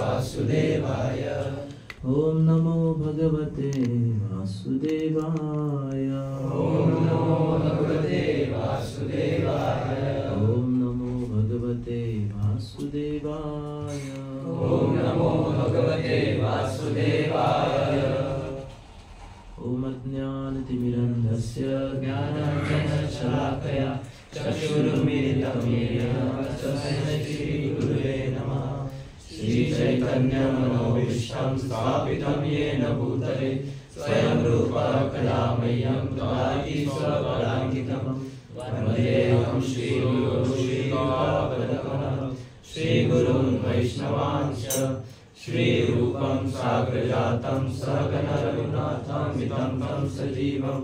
वासुदेवाय। ओम नमो भगवते वासुदेवाय। ओम नमो भगवते वासुदेवाय। ओम नमो भगवते वासुदेवाय। ओम नमो भगवते वासुदेवाय। ओम अज्ञानतिमिरन्धस्य ज्ञानाञ्जनशलाकया चक्षुरुन्मीलितं येन तस्मै श्रीगुरुवे नमः। श्रीचैतन्यमनोभीष्टं स्थापितं येन भूतले स्वयं रूपा कदा मह्यं ददाति स्वपदान्तिकं। वन्देऽहं श्रीगुरुं श्रीयुतापदकमलं श्रीगुरुं वैष्णवांश्च श्रीरूपं साग्रजातं सहगण रघुनाथान्वितं तं सजीवं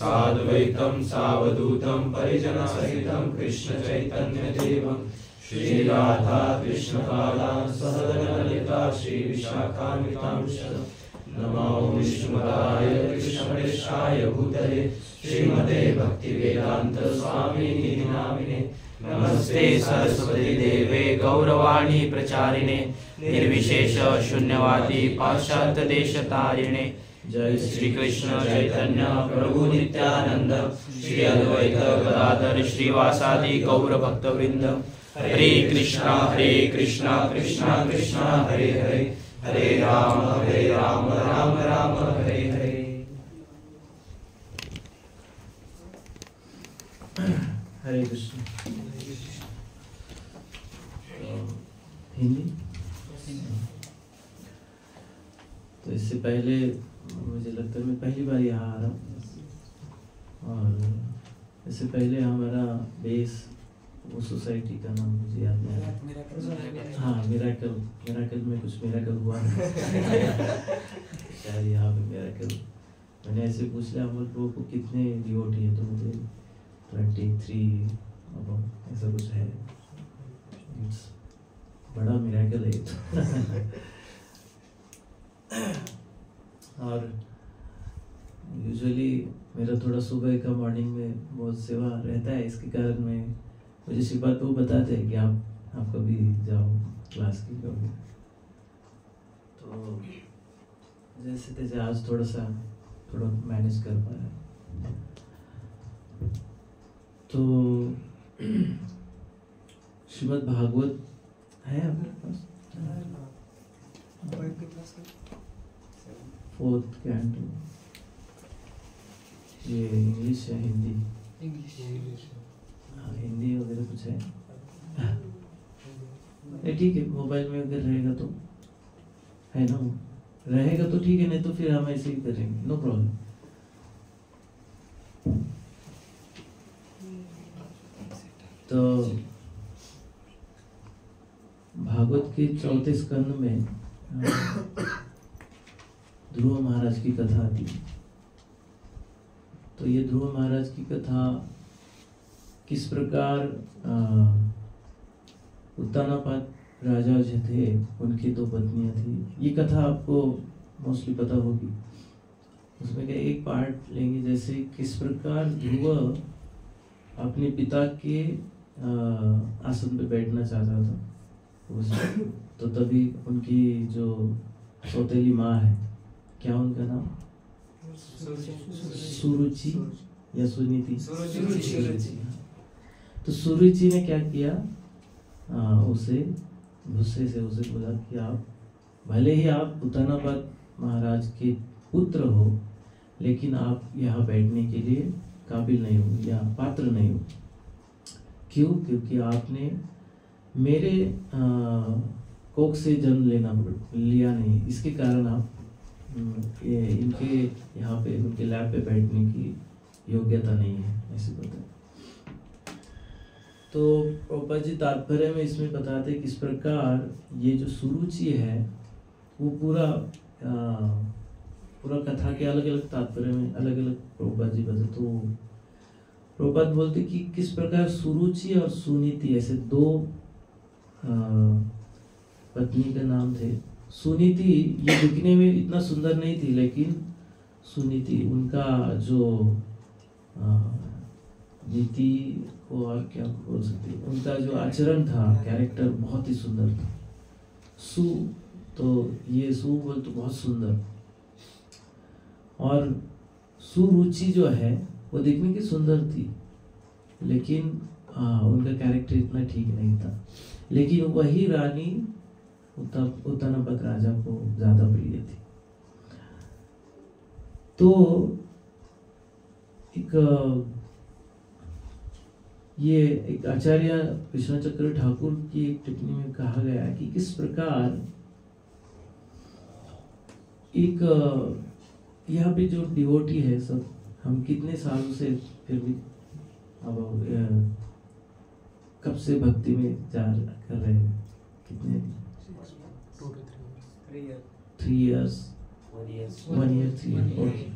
साद्वैतं सावधूतं परिजनसहितं कृष्णचैतन्यदेवं श्रीराधा कृष्णपादान् सहगण ललिता श्रीविशाखान्वितांश्च। नमो विष्णुपदाय कृष्णप्रेष्ठाय भूतले श्रीमते भक्तिवेदान्त स्वामिनि नामिने। नमस्ते सरस्वती देवे गौरवाणी प्रचारिणे निर्विशेष शून्यवादी पाश्चात्य देशतारिणे। जय श्री कृष्ण चैतन्य प्रभु नित्यानंद श्री अद्वैत गदाधर श्रीवासादि गौर भक्तवृंद। हरे कृष्णा कृष्णा कृष्णा हरे हरे, हरे राम राम राम हरे हरे। हरे कृष्ण। हिंदी तो इससे पहले मुझे लगता है मैं पहली बार यहाँ आ रहा हूँ, और इससे पहले हमारा बेस वो सोसाइटी का नाम मुझे याद नहीं आ रहा। हाँ, मिराकल में कुछ मिराकल हुआ शायद यहाँ पे मिराकल। मैंने ऐसे पूछ लिया हम लोगों को कितने डिवोटी है, तो मुझे 23 अब ऐसा कुछ है। बड़ा मिराकल है और यूजुअली मेरा थोड़ा सुबह का मॉर्निंग में बहुत सेवा रहता है, इसके कारण मैं मुझे शिवपाल को बताते हैं कि आप कभी जाओ क्लास की कभी, तो जैसे तैसे आज थोड़ा मैनेज कर पाया। तो श्रीमद् भागवत है आपके पास? 4th canto. ये इंग्लिश या हिंदी? इंग्लिश। हाँ, हिंदी वगैरह कुछ है? ठीक है, मोबाइल में अगर रहेगा तो है ना, रहेगा तो ठीक है, नहीं तो फिर हम ऐसे ही करेंगे, नो प्रॉब्लम। तो भागवत के 4थे स्कंद में ध्रुव महाराज की कथा आती है। तो ये ध्रुव महाराज की कथा किस प्रकार उत्तानापाद राजा जो थे उनकी 2 पत्नियां थी, ये कथा आपको मोस्टली पता होगी। उसमें क्या एक पार्ट लेंगे, जैसे किस प्रकार ध्रुव अपने पिता के आसन पे बैठना चाहता था तो तभी उनकी जो सौतेली माँ है, क्या उनका नाम? सुरुचि या सुनीति? सुरुचि। तो सुरुचि ने क्या किया, उसे गुस्से से उसे बोला कि आप भले ही आप उत्तानापाद महाराज के पुत्र हो, लेकिन आप यहाँ बैठने के लिए काबिल नहीं हो या पात्र नहीं हो। क्यों? क्योंकि आपने मेरे कोख से जन्म लिया नहीं, इसके कारण आप इनके यहाँ पे उनके लैब पे बैठने की योग्यता नहीं है, ऐसे बताया। तो प्रभुपाद जी तात्पर्य में इसमें बताते किस प्रकार ये जो सुरुचि है वो पूरा कथा के अलग अलग तात्पर्य में अलग अलग प्रभुपाद जी बताते। तो प्रभुपाद बोलते कि किस प्रकार सुरुचि और सुनीति ऐसे 2 पत्नी के नाम थे। सुनीति ये दिखने में इतना सुंदर नहीं थी, लेकिन सुनीति उनका जो नीति को और क्या बोल सकते, उनका जो आचरण था, कैरेक्टर बहुत ही सुंदर था। तो ये सु बोल तो बहुत सुंदर, और सुरुचि जो है वो देखने की सुंदर थी, लेकिन उनका कैरेक्टर इतना ठीक नहीं था। लेकिन वही रानी उत्तनपद राजा को ज्यादा प्रिय थी। तो एक आचार्य विश्वनाथ चक्र ठाकुर की एक टिप्पणी में कहा गया है कि किस प्रकार एक यहाँ पे जो डिवोटी है सब, हम कितने सालों से फिर भी अब कब से भक्ति में कर रहे हैं, कितने 3 years 1 year 3 years ओके,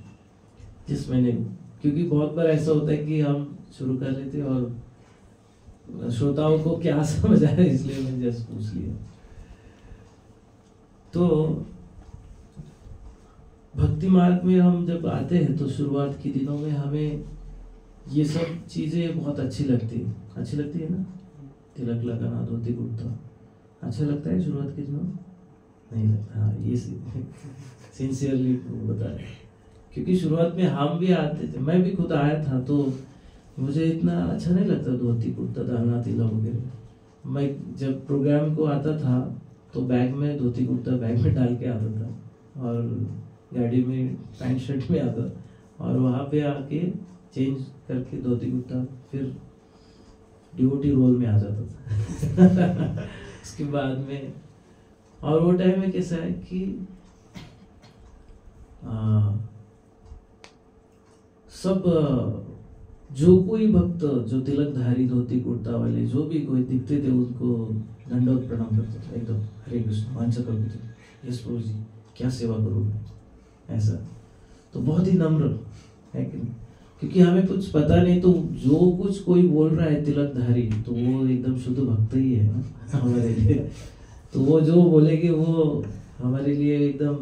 जिस महीने, क्योंकि बहुत बार ऐसा होता है कि हम शुरू कर लेते और श्रोताओं को क्या समझ आया, इसलिए मैंने जस्ट पूछ लिया। तो भक्ति मार्ग में हम जब आते हैं तो शुरुआत के दिनों में हमें ये सब चीजें बहुत अच्छी लगती है ना, तिलक लगाना, धोती कुर्ता अच्छा लगता है शुरुआत के दिनों? नहीं लगता। हाँ, ये सिंसियरली बता रहे, क्योंकि शुरुआत में हम भी आते थे, मैं भी खुद आया था, तो मुझे इतना अच्छा नहीं लगता धोती कुर्ता डालना, तिलक वगैरह। मैं जब प्रोग्राम को आता था तो बैग में धोती कुर्ता बैग में डाल के आता था, और गाड़ी में पैंट शर्ट में आता, और वहाँ पे आके चेंज करके धोती कुर्ता फिर डिवोटी रोल में आ जाता था। उसके बाद में, और वो टाइम में कैसा है कि सब जो कोई भक्त जो तिलकधारी धोती कुर्ता वाले जो भी कोई दिखते थे उनको दंडवत प्रणाम करते थे एकदम, हरे कृष्ण वांछा कल्पित, यस प्रभु जी क्या सेवा करूँ मैं, ऐसा। तो बहुत ही नम्र है कि नहीं, क्योंकि हमें कुछ पता नहीं, तो जो कुछ कोई बोल रहा है तिलकधारी तो वो एकदम शुद्ध भक्त ही है ना हमारे लिए। तो वो जो बोलेंगे वो हमारे लिए एकदम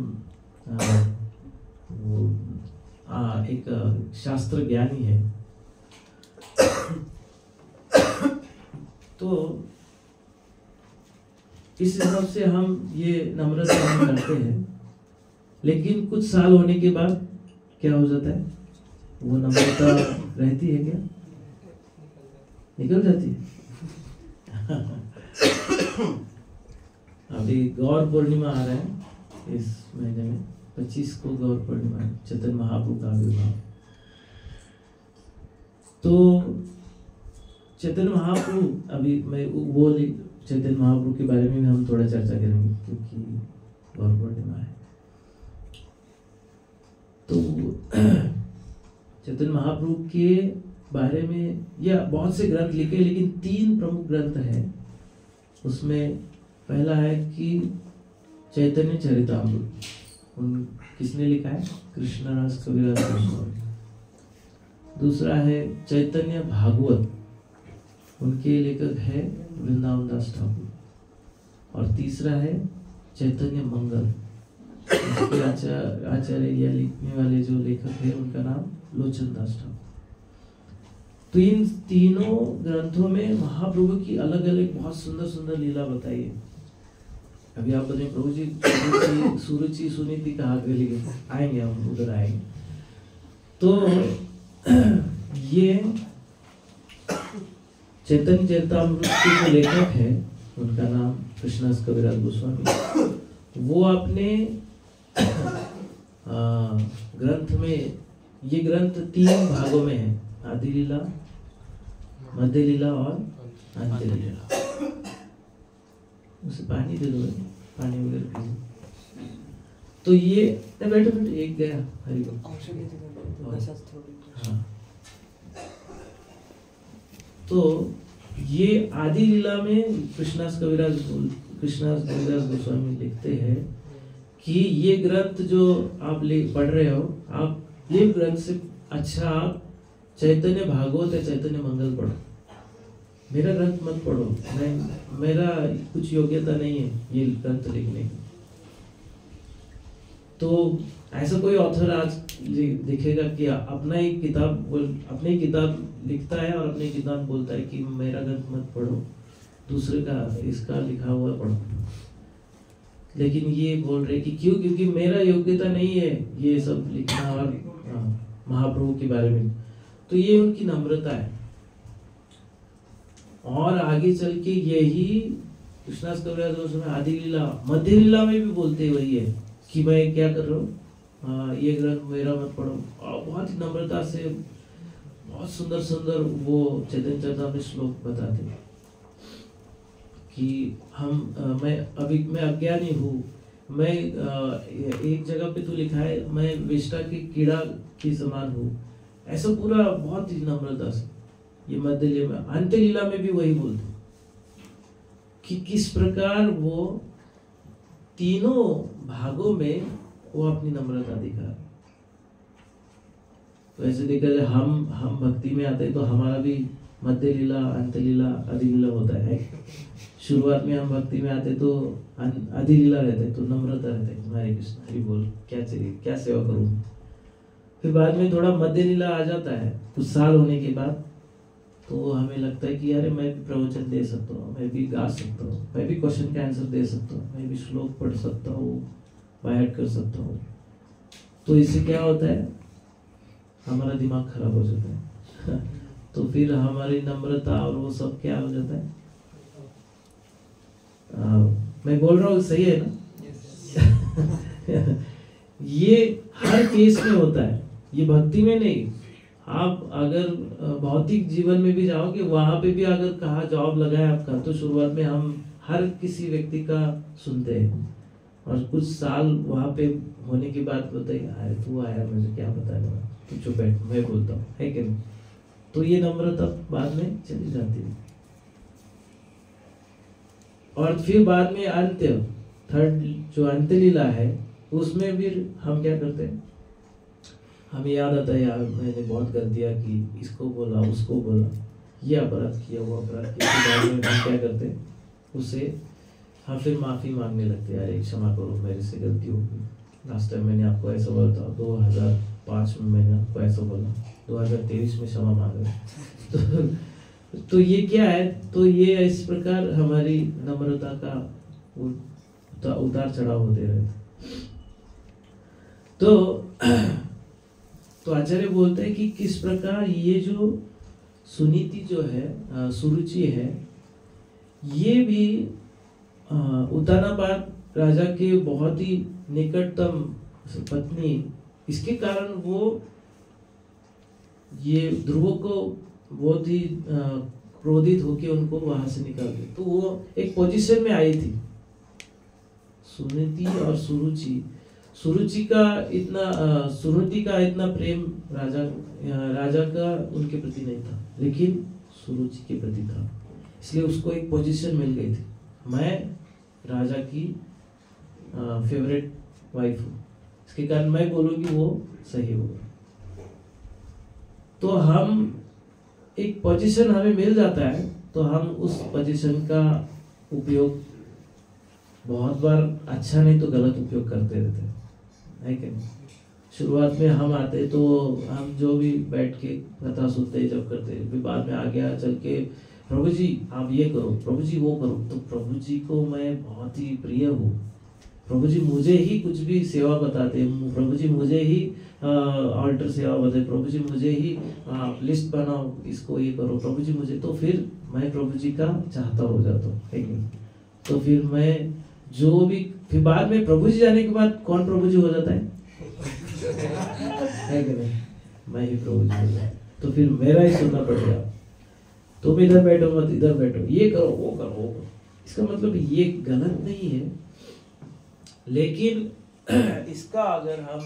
एक शास्त्र ज्ञानी है। तो इस हिसाब से हम ये नम्रता हम करते हैं, लेकिन कुछ साल होने के बाद क्या हो जाता है, वो नम्रता रहती है क्या, निकल जाती है। अभी गौर पूर्णिमा आ रहा है इस महीने में, 25 को गौर पूर्णिमा है, चैतन्य महाप्रभु का आविर्भाव। तो चैतन्य महाप्रभु, अभी मैं वो चैतन्य महाप्रभु के बारे में भी हम थोड़ा चर्चा करेंगे, क्योंकि गौर पूर्णिमा है। तो चैतन्य महाप्रभु के बारे में या बहुत से ग्रंथ लिखे, लेकिन 3 प्रमुख ग्रंथ हैं। उसमें पहला है कि चैतन्य चरितामृत, किसने लिखा है, कृष्णदास कविराज गोस्वामी। दूसरा है चैतन्य भागवत, उनके लेखक है वृंदावन दास ठाकुर। और तीसरा है चैतन्य मंगल, उसके आचार्य या लिखने वाले जो लेखक है उनका नाम लोचन दास ठाकुर। तो इन तीनों ग्रंथों में महाप्रभु की अलग अलग बहुत सुंदर सुंदर लीला बताई है। अभी आप बताइए प्रभु जी सुरुचि सुनीति कहाँ गए, आएंगे हम उधर आएंगे। तो ये चैतन्य चरितामृत के जो लेखक है उनका नाम कृष्णदास कविराज गोस्वामी। वो अपने ग्रंथ में, ये ग्रंथ 3 भागों में है, आदि लीला, मध्य लीला और अंत्य लीला। उसे पानी दे दो, पानी वगैरह पी। तो ये बैठो एक गया हरि को। हाँ, तो ये आदि लीला में कृष्णदास कविराज गोस्वामी लिखते हैं कि ये ग्रंथ जो आप पढ़ रहे हो, आप ये ग्रंथ से अच्छा आप चैतन्य भागवत या चैतन्य मंगल पढ़ो, मेरा ग्रंथ मत पढ़ो। मेरा कुछ योग्यता नहीं है ये ग्रंथ लिखने की। तो ऐसा कोई ऑथर आज दिखेगा कि अपना ही किताब लिखता है और अपनी किताब बोलता है कि मेरा ग्रंथ मत पढ़ो, दूसरे का इसका लिखा हुआ पढ़ो। लेकिन ये बोल रहे कि क्यों, क्योंकि मेरा योग्यता नहीं है ये सब लिखना और महाप्रभु के बारे में। तो ये उनकी नम्रता है। और आगे चल के यही कृष्णास कविराज गोस्वामी में आदि लीला मध्य लीला में भी बोलते वही है कि मैं क्या कर रहा हूँ, ये ग्रंथ मेरा मत पढ़ो। और बहुत ही नम्रता से बहुत सुंदर सुंदर वो चैतन्य चरितामृत श्लोक बताते हैं कि मैं अज्ञानी हूँ, मैं एक जगह पे तो लिखा है मैं विष्टा की कीड़ा के समान हूँ। ऐसा पूरा बहुत ही नम्रता से ये मध्य लीला में, अंत्य लीला में भी वही बोलते कि किस प्रकार वो तीनों भागों में वो अपनी नम्रता दिखा। तो ऐसे देखा जाए हम भक्ति में आते हैं तो हमारा भी मध्य लीला, अंत्य लीला, आदि लीला होता है। शुरुआत में हम भक्ति में आते तो आदि लीला रहता है, तो नम्रता रहता है, हरे कृष्ण हरि बोल, क्या चाहिए, क्या सेवा करूं। फिर बाद में थोड़ा मध्य लीला आ जाता है कुछ साल होने के बाद, तो हमें लगता है कि अरे मैं भी प्रवचन दे सकता हूँ, मैं भी गा सकता हूँ, मैं भी क्वेश्चन का आंसर दे सकता हूँ, मैं भी श्लोक पढ़ सकता हूँ, बायट कर सकता हूँ। तो इससे क्या होता है, हमारा दिमाग खराब हो जाता है तो फिर हमारी नम्रता और वो सब क्या हो जाता है। मैं बोल रहा हूँ सही है ना ये हर केस में होता है, ये भक्ति में नहीं। आप अगर भौतिक जीवन में भी जाओगे, वहां पे भी अगर कहा जॉब लगा है आपका, तो शुरुआत में हम हर किसी व्यक्ति का सुनते हैं और कुछ साल वहां पे होने के बाद बोलते हैं अरे तू आया, मुझे क्या बताएगा, तू चुप बैठ, मैं बोलता हूँ, है कि नहीं। तो ये नम्रता बाद में चली जाती है। और फिर बाद में अंत्य, थर्ड जो अंत्य लीला है, उसमें भी हम क्या करते हैं, हमें याद आता है यार मैंने बहुत गलतियां की, इसको बोला, उसको बोला, ये अपराध किया, वो अपराध किया। बाद में हम क्या करते हैं, उससे हम फिर माफी मांगने लगते हैं, अरे क्षमा करो, मेरे से गलती हो गई, लास्ट टाइम मैंने आपको ऐसा बोला था, 2005 में मैंने आपको ऐसा बोला, 2023 में क्षमा मांग तो ये क्या है, तो ये इस प्रकार हमारी नम्रता का उतार चढ़ाव होते रहते। तो आचार्य बोलते हैं कि किस प्रकार ये जो सुनीति जो है, सुरुचि है, ये भी उतानापाद राजा के बहुत ही निकटतम पत्नी, इसके कारण वो ये ध्रुव को बहुत ही क्रोधित होके उनको वहां से निकाल दिया। तो वो एक पोजीशन में आई थी, सुनीति और सुरुचि का इतना प्रेम राजा का उनके प्रति नहीं था, लेकिन सुरुचि के प्रति था। इसलिए उसको एक पोजीशन मिल गई थी, मैं राजा की फेवरेट वाइफ हूँ, इसके कारण मैं बोलूंगी वो सही होगा। तो हम एक पोजीशन हमें मिल जाता है, तो हम उस पोजीशन का उपयोग बहुत बार अच्छा नहीं तो गलत उपयोग करते रहते हैं, है कि नहीं। शुरुआत में हम आते तो हम जो भी बैठ के कथा सुनते जब करते, फिर बाद में आ गया चल के प्रभु जी आप ये करो, प्रभु जी वो करो, तो प्रभु जी को मैं बहुत ही प्रिय हूँ, प्रभु जी मुझे ही कुछ भी सेवा बताते, प्रभु जी मुझे ही ऑल्टर सेवा बताए, प्रभु जी मुझे ही लिस्ट बनाओ, इसको ये करो, प्रभु जी मुझे, तो फिर मैं प्रभु जी का चाहता हो जाता हूँ, है कि नहीं। तो फिर मैं जो भी, फिर बाद में प्रभु जी जाने के बाद कौन प्रभु जी हो जाता है कि नहीं, मैं ही प्रभु जी हो जाता। तो फिर मेरा ही सुनना पड़ेगा, तुम इधर बैठो मत, इधर बैठो, ये करो वो करो वो करो। इसका मतलब ये गलत नहीं है, लेकिन इसका अगर हम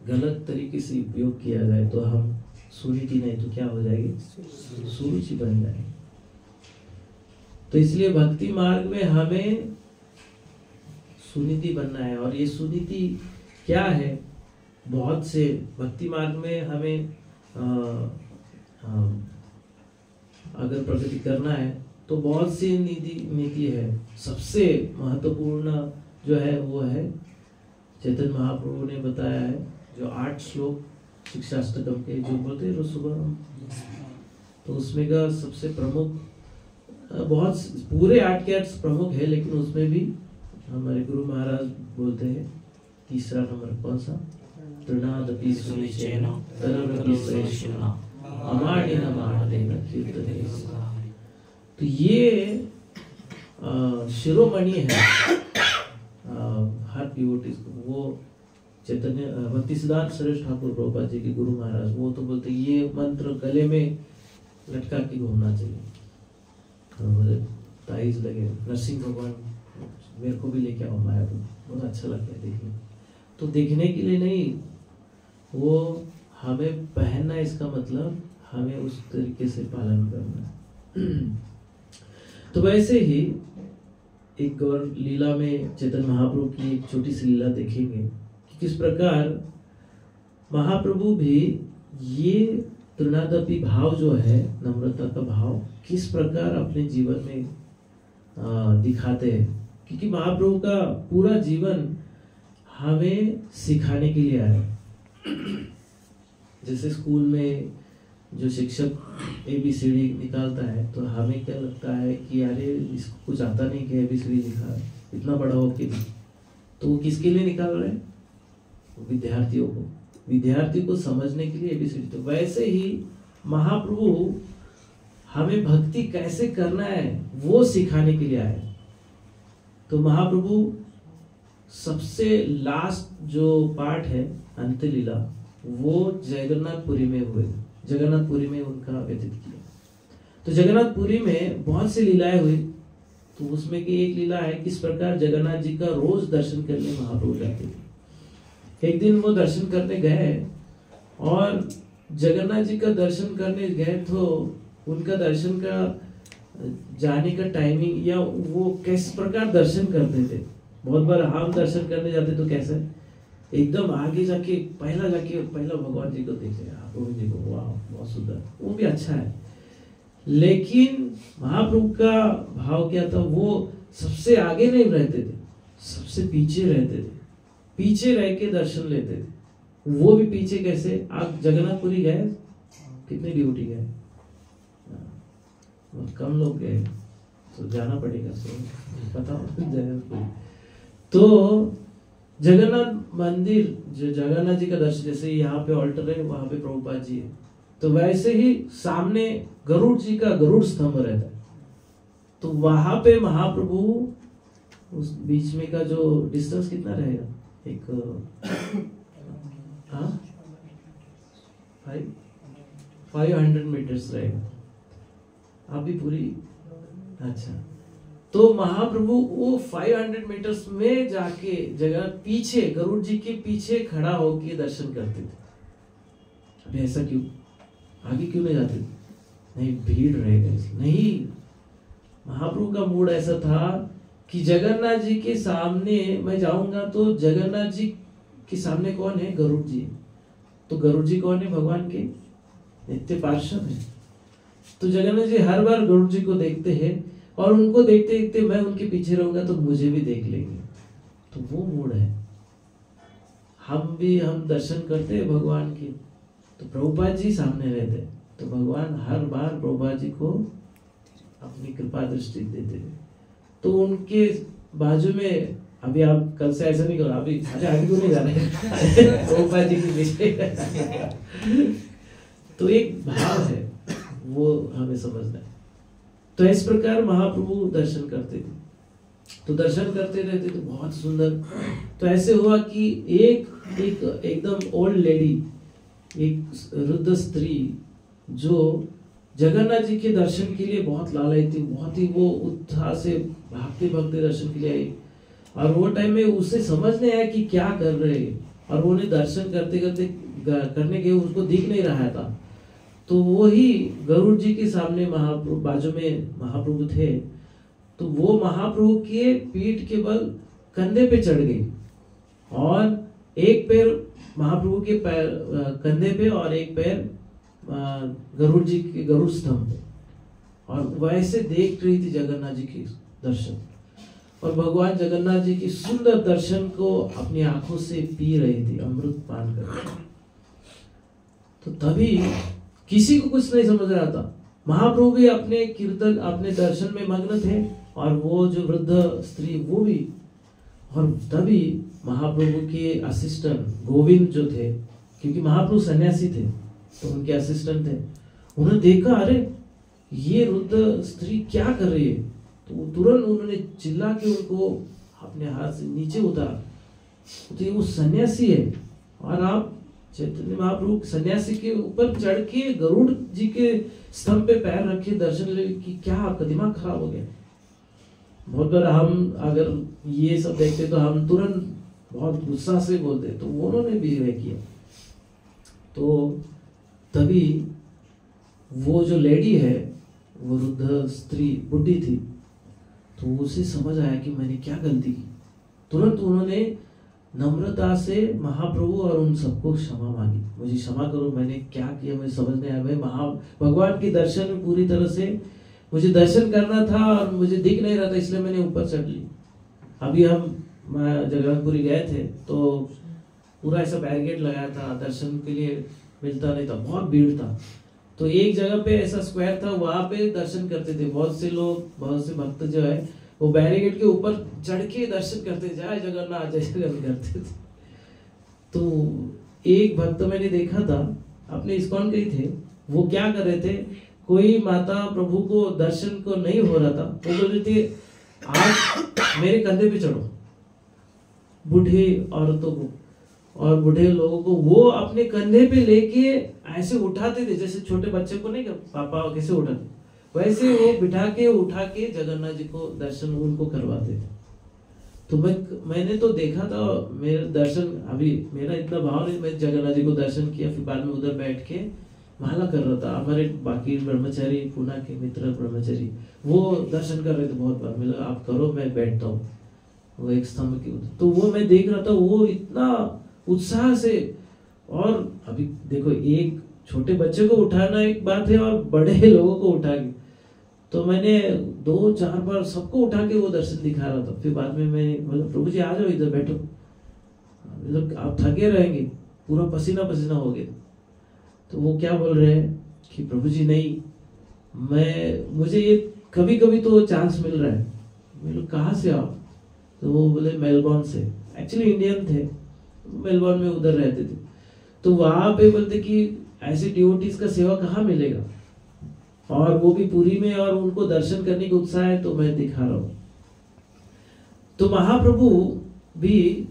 गलत तरीके से उपयोग किया जाए तो हम सुनीति नहीं तो क्या हो जाएगी, सुरुचि बन जाएगी। तो इसलिए भक्ति मार्ग में हमें सुनीति बनना है। और ये सुनीति क्या है, बहुत से भक्ति मार्ग में हमें अगर प्रगति करना है तो बहुत सी नीति है। सबसे महत्वपूर्ण जो है वो है चैतन्य महाप्रभु ने बताया है, जो 8 श्लोक शिक्षाष्टकम के जो बोलते हैं रोज सुबह, तो उसमें का सबसे प्रमुख बहुत पूरे 8 के 8 प्रमुख है, लेकिन उसमें भी हमारे गुरु महाराज बोलते हैं तीसरा नंबर कौन सा? तृणादपि सुनिचेन तररपि सहिष्णुना अमाडेन माडेन कीर्तने। तो ये शिरोमणि है हर डिवोटीज को। वो चैतन्य भक्ति सिद्धांत सुरेश ठाकुर प्रभुपाद जी के गुरु महाराज, वो तो बोलते ये मंत्र गले में लटका के घूमना चाहिए। मुझे ताइज लगे, नरसिंह भगवान मेरे को भी लेके आओ मायापुर, बहुत अच्छा लगता है देखने। तो देखने के लिए नहीं, वो हमें पहनना, इसका मतलब हमें उस तरीके से पालन करना। तो वैसे ही एक और लीला में चैतन्य महाप्रभु की एक छोटी सी लीला देखेंगे कि किस प्रकार महाप्रभु भी ये तृणादपि भाव जो है, नम्रता का भाव, किस प्रकार अपने जीवन में दिखाते हैं। क्योंकि महाप्रभु का पूरा जीवन हमें सिखाने के लिए आया। जैसे स्कूल में जो शिक्षक ABCD निकालता है, तो हमें क्या लगता है कि अरे इसको कुछ आता नहीं कि ABCD लिखा है, इतना बड़ा हो के भी। तो वो किसके लिए निकाल रहे हैं? विद्यार्थियों को, विद्यार्थी को समझने के लिए ABCD। तो वैसे ही महाप्रभु हमें भक्ति कैसे करना है वो सिखाने के लिए आए। तो महाप्रभु सबसे लास्ट जो पार्ट है अंत्य लीला, वो जगन्नाथपुरी में हुए, जगन्नाथपुरी में उनका व्यतीत किया। तो जगन्नाथपुरी में बहुत सी लीलाएं हुई। तो उसमें की एक लीला है किस प्रकार जगन्नाथ जी का रोज दर्शन करने महाप्रभु जाते थे। एक दिन वो दर्शन करने गए और जगन्नाथ जी का दर्शन करने गए, तो उनका दर्शन का जाने का टाइमिंग या वो किस प्रकार दर्शन करते थे। बहुत बार हम दर्शन करने जाते तो कैसे एकदम आगे जाके पहला भगवान जी को देखे, प्रभु जी को, वाह बहुत सुंदर, वो भी अच्छा है। लेकिन महाप्रभु का भाव क्या था, वो सबसे आगे नहीं रहते थे, सबसे पीछे रहते थे, पीछे रह के दर्शन लेते थे। वो भी पीछे कैसे? आप जगन्नाथपुरी गए, कितने ड्यूटी गए? बहुत कम लोग गए, तो जाना पड़ेगा। तो बताओ जगन्नाथपुरी। तो जगन्नाथ मंदिर, जो जगन्नाथ जी का दर्शन, जैसे यहाँ पे ऑल्टर है, वहां पे प्रभुपाद जी है, तो वैसे ही सामने गरुड़ जी का गरुड़ स्तंभ रहता है। तो वहां पे महाप्रभु, उस बीच में का जो डिस्टेंस कितना रहेगा, एक 500 मीटर्स रहेगा। आप भी पूरी, अच्छा। तो महाप्रभु वो 500 मीटर्स में जाके जगह पीछे, गरुड़ जी के पीछे खड़ा होके दर्शन करते थे। अभी ऐसा क्यों? आगे क्यों नहीं जाते? नहीं, भीड़ रहेगा इसलिए नहीं। महाप्रभु का मूड ऐसा था कि जगन्नाथ जी के सामने मैं जाऊंगा तो जगन्नाथ जी के सामने कौन है? गरुड़ जी। तो गरुड़ जी कौन है? भगवान के नित्य पार्षद है। तो जगन्नाथ जी हर बार गरुड़ जी को देखते हैं और उनको देखते देखते मैं उनके पीछे रहूंगा तो मुझे भी देख लेंगे। तो वो मूड है। हम दर्शन करते हैं भगवान की, तो प्रभुपाद जी सामने रहते, तो भगवान हर बार प्रभुपाद जी को अपनी कृपा दृष्टि देते हैं। तो उनके बाजू में, अभी आप कल से ऐसा नहीं करो, अभी आगे क्यों नहीं जा रहे प्रभुपाद जी के पीछे। तो एक भाव है, वो हमें समझना है। तो इस प्रकार महाप्रभु दर्शन करते थे। तो दर्शन करते रहते तो बहुत सुंदर। तो ऐसे हुआ कि एकदम ओल्ड लेडी, एक वृद्ध स्त्री जो जगन्नाथ जी के दर्शन के लिए बहुत लालची थी, बहुत ही वो उत्साह से भागते भागते दर्शन के लिए आई। और वो टाइम में उसे समझ नहीं आया कि क्या कर रहे हैं, और वो दर्शन करते करते करने के उसको दिख नहीं रहा था। तो वो ही गरुड़ जी के सामने महाप्रभु, बाजू में महाप्रभु थे। तो वो महाप्रभु के पीठ के बल कंधे पे चढ़ गई और एक पैर महाप्रभु के पैर कंधे पे और एक पैर गरुड़ जी के गरुड़ स्तंभ पे, और वैसे देख रही थी जगन्नाथ जी के दर्शन। और भगवान जगन्नाथ जी की सुंदर दर्शन को अपनी आंखों से पी रही थी, अमृत पान कर रही थी। तो तभी किसी को कुछ नहीं समझ रहा था, महाप्रभु भी अपने कीर्तन अपने दर्शन में मग्न थे और वो जो वृद्ध स्त्री वो भी। और तभी महाप्रभु के असिस्टेंट गोविंद जो थे, क्योंकि महाप्रभु सन्यासी थे तो उनके असिस्टेंट थे, उन्होंने देखा अरे ये वृद्ध स्त्री क्या कर रही है, तो तुरंत उन्होंने चिल्ला के उनको अपने हाथ से नीचे उतारा। तो ये वो सन्यासी है और आप चैतन्य महाप्रभु सन्यासी के ऊपर चढ़ के गरुड़ जी के स्तंभ पे पैर रखे दर्शन ले कि क्या आपका दिमाग खराब हो गया। बहुत बार हम अगर ये सब देखते तो हम तुरंत बहुत गुस्सा से बोलते, तो उन्होंने भी वह किया। तो तभी वो जो लेडी है वो वृद्ध स्त्री बुढ़ी थी, तो उसे समझ आया कि मैंने क्या गलती की। तुरंत उन्होंने नम्रता से महाप्रभु और उन सबको क्षमा मांगी, मुझे क्षमा करो, मैंने क्या किया मुझे समझ नहीं आया। मैं भगवान के दर्शन में पूरी तरह से मुझे दर्शन करना था और मुझे दिख नहीं रहा था, इसलिए मैंने ऊपर चढ़ ली। अभी हम जगन्नाथपुरी गए थे तो पूरा ऐसा बैरिकेड लगाया था, दर्शन के लिए मिलता नहीं था, बहुत भीड़ था। तो एक जगह पे ऐसा स्क्वायर था, वहां पे दर्शन करते थे बहुत से लोग, बहुत से भक्त जो है वो बैरिकेड के ऊपर चढ़ के दर्शन करते, जय जगन्नाथ जय जगन्नाथ करते थे। तो एक भक्त मैंने देखा था, अपने इस्कॉन के ही थे, वो क्या कर रहे थे, कोई माता प्रभु को दर्शन को नहीं हो रहा था, वो बोल रहे थे आप मेरे कंधे पे चढ़ो, बूढ़े औरतों को और बूढ़े लोगों को वो अपने कंधे पे लेके ऐसे उठाते थे, जैसे छोटे बच्चे को नहीं पापा कैसे उठाते, वैसे वो बिठा के उठा के जगन्नाथ जी को दर्शन उनको करवाते थे। तो मैंने तो देखा था, मेरे दर्शन अभी मेरा इतना भाव नहीं, मैं जगन्नाथ जी को दर्शन किया, फिर बाद में उधर बैठ के माला कर रहा था। हमारे बाकी ब्रह्मचारी पुणे के मित्र ब्रह्मचारी वो दर्शन कर रहे थे, बहुत बार मिला आप करो मैं बैठता हूँ वो एक स्तंभ के उधर। तो वो मैं देख रहा था, वो इतना उत्साह से। और अभी देखो एक छोटे बच्चे को उठाना एक बात है और बड़े लोगों को उठा के, तो मैंने 2-4 बार सबको उठा के वो दर्शन दिखा रहा था। फिर बाद में मैं बोला प्रभु जी आ जाओ इधर बैठो, मतलब आप थके रहेंगे, पूरा पसीना पसीना हो गया। तो वो क्या बोल रहे हैं कि प्रभु जी नहीं, मुझे ये कभी कभी तो चांस मिल रहा है। मैं लोग कहाँ से आओ, तो वो बोले मेलबोर्न से, एक्चुअली इंडियन थे, मेलबोर्न में उधर रहते थे। तो वहां पे बोलते कि ऐसे डिवोटीज का सेवा कहाँ मिलेगा, और वो भी पुरी में, और उनको दर्शन करने का उत्साह है, तो मैं दिखा रहा हूँ। तो महाप्रभु भी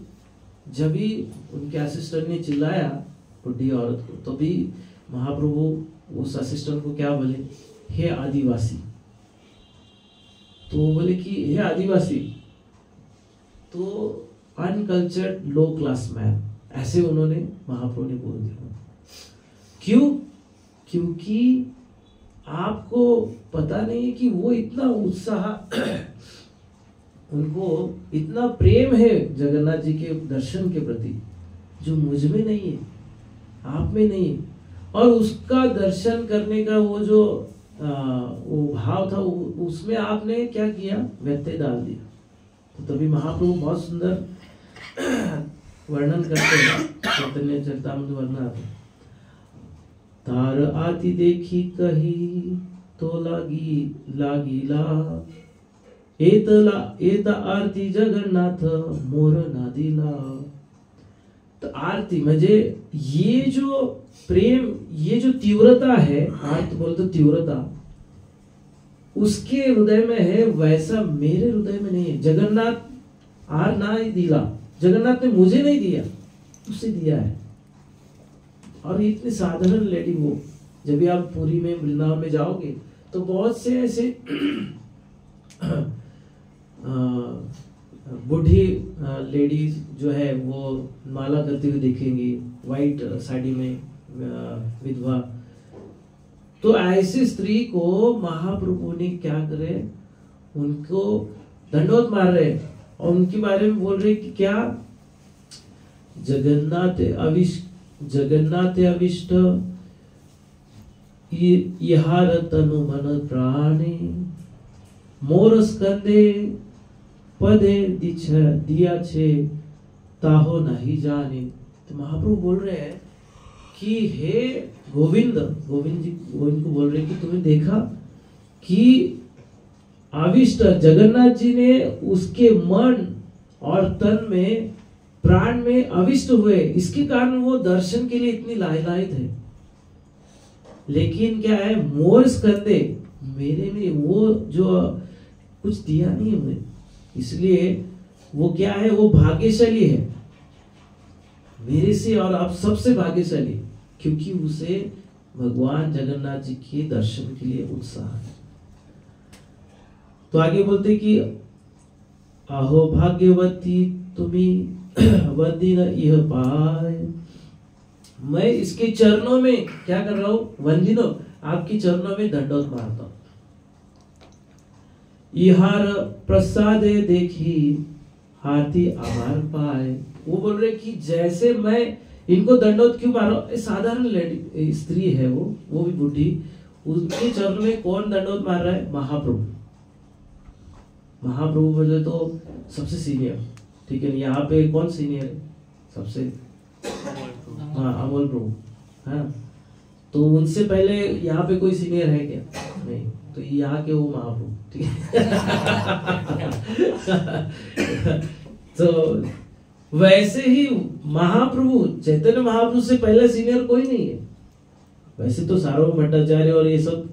जब भी उनके असिस्टेंट ने चिल्लाया बुढ़ी औरत को, तो भी महाप्रभु उस असिस्टेंट को क्या बोले, हे आदिवासी। तो वो बोले कि हे आदिवासी, तो अनकल्चर्ड लो क्लास मैन, ऐसे उन्होंने महाप्रभु ने बोल दिया। क्यों? क्योंकि आपको पता नहीं है कि वो इतना उत्साह उनको इतना प्रेम है जगन्नाथ जी के दर्शन के प्रति, जो मुझ में नहीं है, आप में नहीं है। और उसका दर्शन करने का वो जो वो भाव था, उसमें आपने क्या किया, व्यत्यय डाल दिया। तो तभी महाप्रभु बहुत सुंदर वर्णन करते हैं, चैतन्य चरितामृत वर्णन आता है। तार आती देखी कही तो लागिला एत आरती जगन्नाथ मोर नादिला। तो आरती म्हणजे ये जो प्रेम, ये जो तीव्रता है, आरती बोलते तीव्रता उसके हृदय में है, वैसा मेरे हृदय में नहीं है। जगन्नाथ आर ना ही दिला, जगन्नाथ ने मुझे नहीं दिया, उसे दिया है। और इतनी साधारण लेडी वो, जब भी आप पुरी में वृंदावन में जाओगे तो बहुत से ऐसे बूढ़ी लेडीज जो है वो माला करते हुए दिखेंगी, व्हाइट साड़ी में विधवा। तो ऐसी स्त्री को महाप्रभु ने क्या करे, उनको दंडवत मार रहे और उनके बारे में बोल रहे कि क्या जगन्नाथ अविष्ट इहार तनु मन प्राणे मोर स्कंदे पदे दिया छे ताहो नहीं जाने। तो महाप्रभु बोल रहे हैं कि हे गोविंद को बोल रहे कि तुम्हें देखा कि आविष्ट जगन्नाथ जी ने उसके मन और तन में प्राण में अविष्ट हुए, इसके कारण वो दर्शन के लिए इतनी लालायित है। लेकिन क्या है, मोर स्कंदे मेरे में वो जो कुछ दिया नहीं मुझे, इसलिए वो क्या है, वो भाग्यशाली है मेरे से और आप सबसे भाग्यशाली, क्योंकि उसे भगवान जगन्नाथ जी के दर्शन के लिए उत्साह है। तो आगे बोलते कि अहो भाग्यवती तुम्हें वंदिन यह पाए, मैं इसके चरणों में क्या कर रहा हूं, वंदिनो आपके चरणों में दंडवत मारता हूं। इहार प्रसादे देखी हाथी आहार पाए, वो बोल रहे कि जैसे मैं इनको दंडवत क्यों मार रहा हूं, साधारण लेडी स्त्री है वो भी बूढ़ी, उसके चरणों में कौन दंडवत मार रहा है, महाप्रभु। महाप्रभु बोले तो सबसे सीनियर, ठीक है। यहाँ पे कौन सीनियर है सबसे, हाँ अमोल प्रभु, हाँ। तो उनसे पहले यहाँ पे कोई सीनियर है क्या, नहीं। तो यहाँ के वो महाप्रभु, ठीक है। तो वैसे ही महाप्रभु, चैतन्य महाप्रभु से पहले सीनियर कोई नहीं है। वैसे तो सार्वभौम भट्टाचार्य और ये सब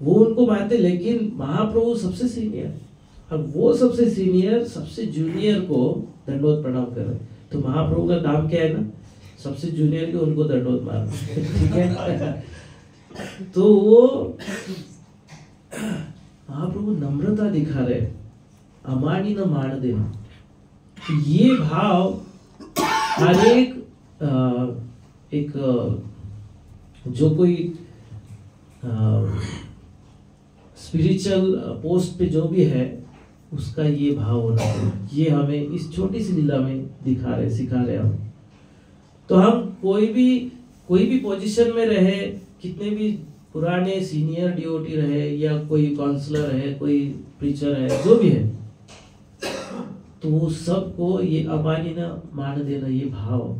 वो उनको मानते, लेकिन महाप्रभु सबसे सीनियर। अब वो सबसे सीनियर सबसे जूनियर को दंडवत प्रणाम कर रहे, तो महाप्रभु का काम क्या है ना, सबसे जूनियर के उनको दंडवत मारना, ठीक है। तो वो महाप्रभु नम्रता दिखा रहे, अमानी न मान देना, ये भाव हर एक जो कोई स्पिरिचुअल पोस्ट पे जो भी है उसका ये भाव होना चाहिए। ये हमें इस छोटी सी लीला में दिखा रहे, सिखा रहे हमें। तो हम कोई भी पोजीशन में रहे, कितने भी पुराने सीनियर डिओटी रहे या कोई काउंसलर है, कोई प्रीचर है, जो भी है, तो वो सबको ये अमानी न मान देना, ये भाव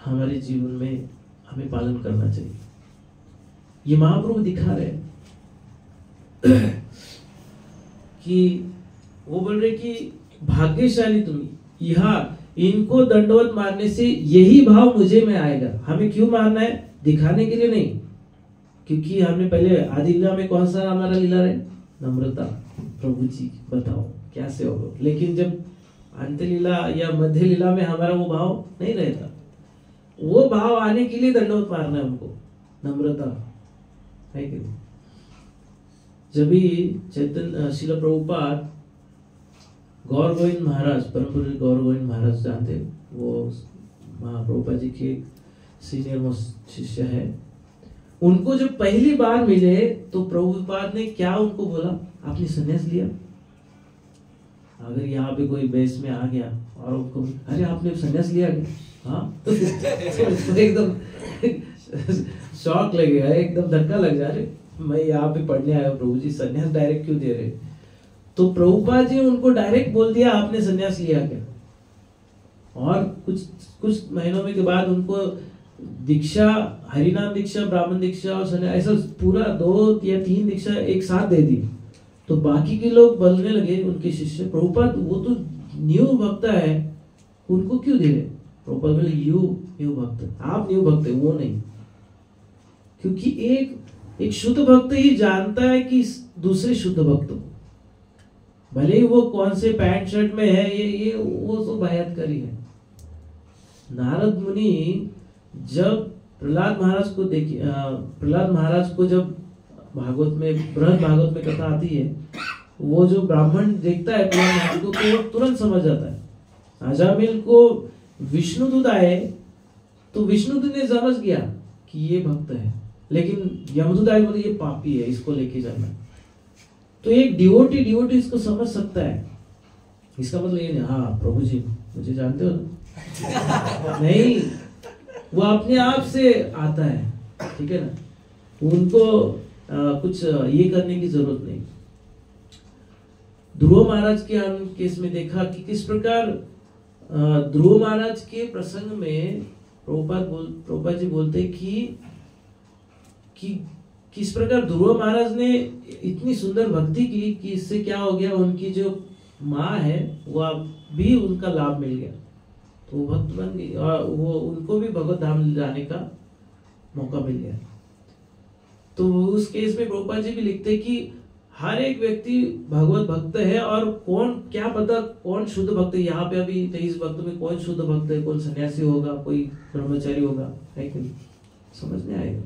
हमारे जीवन में हमें पालन करना चाहिए। ये महाप्रभु दिखा रहे कि वो बोल रहे कि भाग्यशाली तुम्हें, यहाँ इनको दंडवत मारने से यही भाव मुझे में आएगा। हमें क्यों मारना है, दिखाने के लिए नहीं, क्योंकि हमने पहले आदि लीला में कौन सा हमारा लीला है, नम्रता, प्रभु जी बताओ कैसे होगा। लेकिन जब अंत लीला या मध्य लीला में हमारा वो भाव नहीं रहता, वो भाव आने के लिए दंडवत मारना है हमको, नम्रता है कि नहीं। जब भी चैतन्य श्रील प्रभुपाद गौर गोविंद महाराज, परम पूज्य गौर गोविंद महाराज जानते, वो महाप्रभुपाद जी के सीनियर मोस्ट शिष्य है। उनको जब पहली बार मिले तो प्रभुपाद ने क्या उनको बोला, आपने संन्यास लिया। अगर यहाँ पे कोई बेस में आ गया और उनको अरे आपने संन्यास लिया क्या, हाँ, तो एकदम शॉक लगेगा, एकदम धक्का लग जा रहे, मैं यहाँ पे पढ़ने आया, प्रभु जी संन्यास डायरेक्ट क्यों दे रहे। तो प्रभुपाद जी उनको डायरेक्ट बोल दिया आपने संन्यास लिया क्या। और कुछ महीनों में के बाद उनको दीक्षा, हरिनाम दीक्षा, ब्राह्मण दीक्षा और संन्यास, ऐसा पूरा 2 या 3 दीक्षा एक साथ दे दी। तो बाकी के लोग बोलने लगे, उनके शिष्य, प्रभुपाद वो तो न्यू भक्त है, उनको क्यों दे रहे। प्रभुपाद बोले न्यू भक्त, आप न्यू भक्त है, वो नहीं। क्योंकि एक शुद्ध भक्त ही जानता है कि दूसरे शुद्ध भक्त को, भले ही वो कौन से पैंट शर्ट में है, ये वो तो बायातकारी है। नारद मुनि जब प्रहलाद महाराज को जब भागवत में, बृहद भागवत में कथा आती है, वो जो ब्राह्मण देखता है प्रहलाद महाराज को तो वो तुरंत समझ जाता है। अजामिल को विष्णुदूत आए तो विष्णुदूत ने समझ गया कि ये भक्त है, लेकिन यमदूत आए बोले ये पापी है, इसको लेके जाना। तो एक डिवोटी इसको समझ सकता है। इसका मतलब ये नहीं हाँ प्रभु जी मुझे जानते हो ना नहीं, वो अपने आप से आता है, ठीक है ना। उनको कुछ ये करने की जरूरत नहीं। ध्रुव महाराज के हम केस में देखा कि किस प्रकार ध्रुव महाराज के प्रसंग में प्रभुपाद जी बोलते कि किस प्रकार ध्रुव महाराज ने इतनी सुंदर भक्ति की कि इससे क्या हो गया, उनकी जो माँ है वो भी उनका लाभ मिल गया, तो वो भक्त बन गई और वो उनको भी भगवत धाम जाने का मौका मिल गया। तो उस केस में प्रभुपाद जी भी लिखते कि हर एक व्यक्ति भगवत भक्त है, और कौन क्या पता कौन शुद्ध भक्त है। यहाँ पे अभी 23 भक्त में कौन शुद्ध भक्त है, कौन सन्यासी होगा, कोई ब्रह्मचारी होगा, है कि नहीं, समझ में आएगा।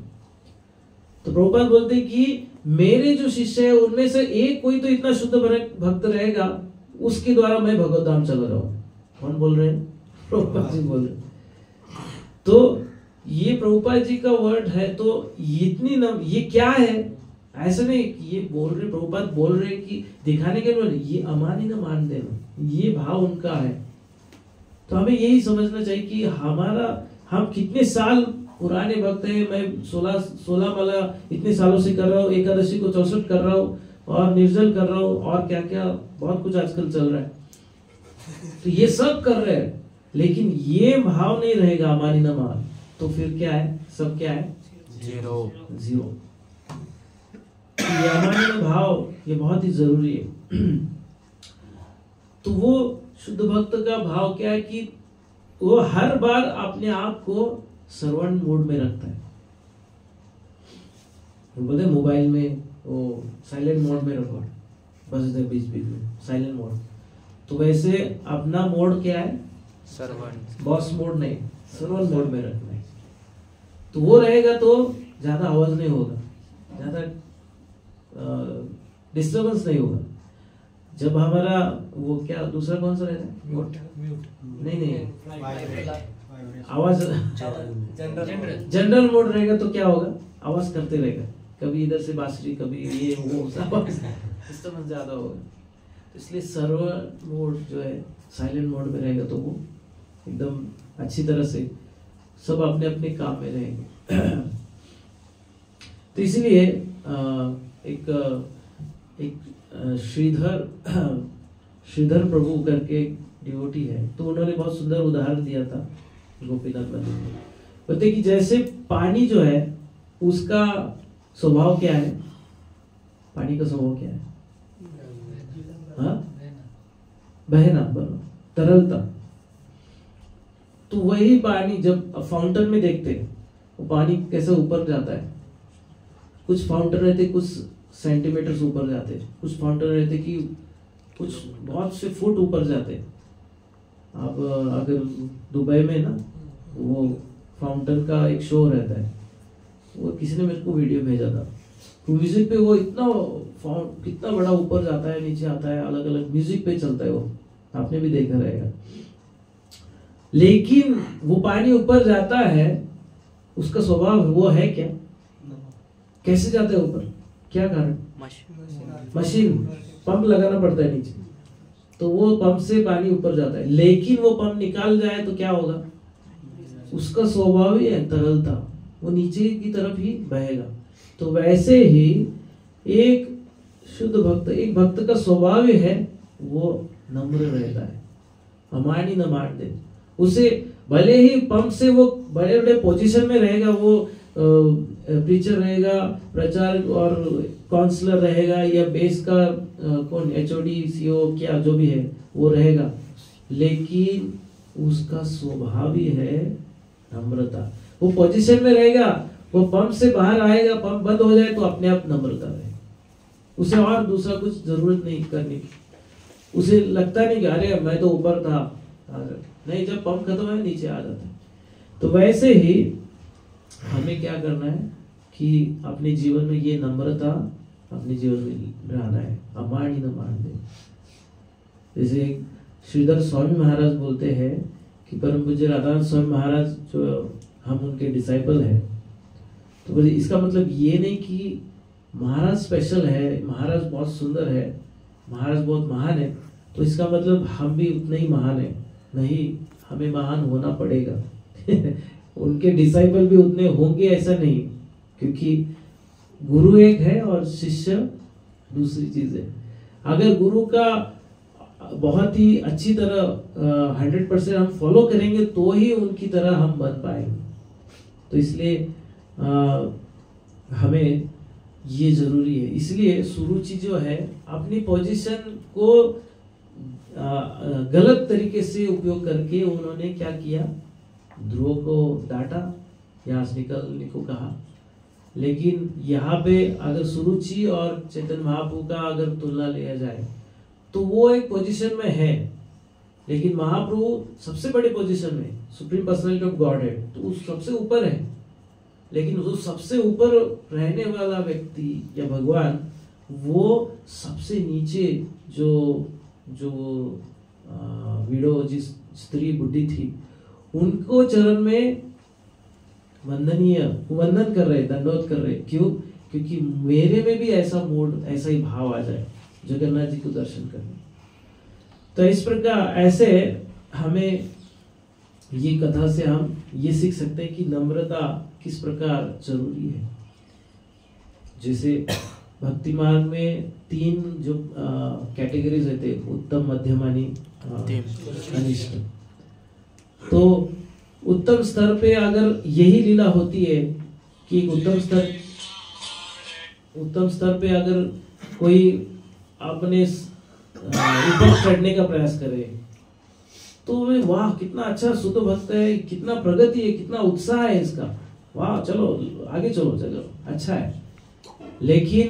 तो प्रभुपाद बोलते कि मेरे जो शिष्य है उनमें से एक कोई तो इतना शुद्ध भक्त रहेगा, उसके द्वारा मैं भगवत धाम चला जाऊं। कौन बोल रहे हैं? प्रभुपाद जी बोल रहे। तो ये प्रभुपाद जी का वर्ड है। तो ये क्या है, ऐसा नहीं ये बोल रहे, प्रभुपाद बोल रहे कि दिखाने के लिए ये अमान ही ना मान देना, ये भाव उनका है। तो हमें यही समझना चाहिए कि हम कितने साल पुराने भक्त हैं। मैं 16 माला इतने सालों से कर रहा हूँ, एकादशी को 64 कर रहा हूँ, और निर्जल कर रहा हूँ, और क्या क्या बहुत कुछ आजकल चल रहा है। तो ये सब कर रहे हैं, लेकिन ये भाव नहीं रहेगा अमानी न मान, तो फिर क्या है, सब क्या है, जीरो। ये अमानी भाव ये बहुत ही जरूरी है। तो वो शुद्ध भक्त का भाव क्या है कि वो हर बार अपने आप को श्रवण मोड में रखता है। बोलते मोबाइल में वो साइलेंट मोड में रखो, बस बीच बीच में साइलेंट मोड। तो वैसे अपना मोड क्या है, श्रवण, बॉस मोड नहीं, श्रवण मोड में रखना है। तो वो रहेगा तो ज्यादा आवाज नहीं होगा, ज्यादा डिस्टर्बेंस नहीं होगा। जब हमारा वो क्या दूसरा कौन सा रहता है, म्यूट नहीं आवाज जनरल मोड रहेगा तो क्या होगा, आवाज करते रहेगा, कभी इधर से बांसुरी, कभी ये वो डिस्टर्बेंस ज्यादा होगा। तो इसलिए सर्वर मोड जो है साइलेंट मोड में रहेगा, तो वो एकदम अच्छी तरह से सब अपने अपने काम में रहेंगे। तो इसलिए एक श्रीधर प्रभु करके डिवोटी है, तो उन्होंने बहुत सुंदर उदाहरण दिया था गोपीनाथ मंदिर में। बोलते कि जैसे पानी जो है उसका स्वभाव क्या है, पानी का स्वभाव क्या है, बहना, तरलता। तो वही पानी जब फाउंटेन में देखते हैं, वो पानी कैसे ऊपर जाता है। कुछ फाउंटेन रहते कुछ सेंटीमीटर ऊपर जाते, कुछ फाउंटेन रहते कि कुछ बहुत से फुट ऊपर जाते। आप अगर दुबई में ना वो फाउंटेन का एक शो रहता है, वो किसी ने मेरे को वीडियो भेजा था। म्यूजिक पे वो कितना बड़ा ऊपर जाता है, नीचे आता है, अलग अलग म्यूजिक पे चलता है वो, आपने भी देखा रहेगा। लेकिन वो पानी ऊपर जाता है, उसका स्वभाव वो है क्या, कैसे जाता है ऊपर, क्या कारण, मशीन पंप लगाना पड़ता है नीचे, तो वो पंप से पानी ऊपर जाता है। लेकिन वो पंप निकाल जाए तो क्या होगा, उसका स्वभाव ही है तरलता, वो नीचे की तरफ ही बहेगा। तो वैसे ही एक शुद्ध भक्त, एक भक्त का स्वभाव ही है वो नम्र रहता है, अमानी न मान दे। उसे भले ही पंप से वो बड़े बड़े पोजीशन में रहेगा, वो प्रीचर रहेगा, प्रचार और काउंसलर रहेगा, या बेस का कौन HOD CO क्या जो भी है वो रहेगा, लेकिन उसका स्वभाव ही है नम्रता। वो पोजीशन में रहेगा, वो पंप से बाहर आएगा, पंप बंद हो जाए तो अपने आप नम्रता रहे, उसे और दूसरा कुछ जरूरत नहीं करने की। उसे लगता नहीं कि अरे मैं तो ऊपर था, नहीं, जब पंप खत्म है नीचे आ जाता है। तो वैसे ही हमें क्या करना है कि अपने जीवन में ये नम्रता अपने जीवन में रहना है, अमान ही न मान दे। जैसे श्रीधर स्वामी महाराज बोलते हैं कि परम पूज्य राधानाथ स्वामी महाराज जो हम उनके डिसाइपल हैं, तो बोले इसका मतलब ये नहीं कि महाराज स्पेशल है, महाराज बहुत सुंदर है, महाराज बहुत महान है, तो इसका मतलब हम भी उतने ही महान है। नहीं, हमें महान होना पड़ेगा। उनके डिसाइपल भी उतने होंगे ऐसा नहीं, क्योंकि गुरु एक है और शिष्य दूसरी चीज है। अगर गुरु का बहुत ही अच्छी तरह 100% हम फॉलो करेंगे तो ही उनकी तरह हम बन पाएंगे। तो इसलिए हमें ये जरूरी है। इसलिए सुरुचि जो है अपनी पोजीशन को गलत तरीके से उपयोग करके उन्होंने क्या किया, ध्रुव को डांटा, यहाँ से निकलने को कहा। लेकिन यहाँ पे अगर सुरुचि और चैतन्य महाप्रभु का अगर तुलना लिया जाए तो वो एक पोजीशन में है, लेकिन महाप्रभु सबसे बड़ी पोजीशन में, सुप्रीम पर्सनालिटी ऑफ गॉड है, तो वो सबसे ऊपर है। लेकिन वो सबसे ऊपर रहने वाला व्यक्ति या भगवान वो सबसे नीचे जो विडो, जिस स्त्री बुद्धि थी, उनको चरण में वंदन कर रहे, दंडोत कर रहे। क्यों? क्योंकि मेरे में भी ऐसा मूड, ऐसा ही भाव आ जाए जगन्नाथ जी को दर्शन करने। तो इस प्रकार ऐसे हमें ये कथा से हम ये सीख सकते हैं कि नम्रता किस प्रकार जरूरी है। जैसे भक्तिमान में 3 जो कैटेगरीज रहते, उत्तम, मध्यम आणि कनिष्ठ। तो उत्तम स्तर पे अगर यही लीला होती है कि उत्तम स्तर पे अगर कोई अपने ऊपर चढ़ने का प्रयास करे तो वाह कितना अच्छा शुद्ध भक्त है, कितना प्रगति है, कितना उत्साह है इसका, वाह चलो आगे चलो अच्छा है। लेकिन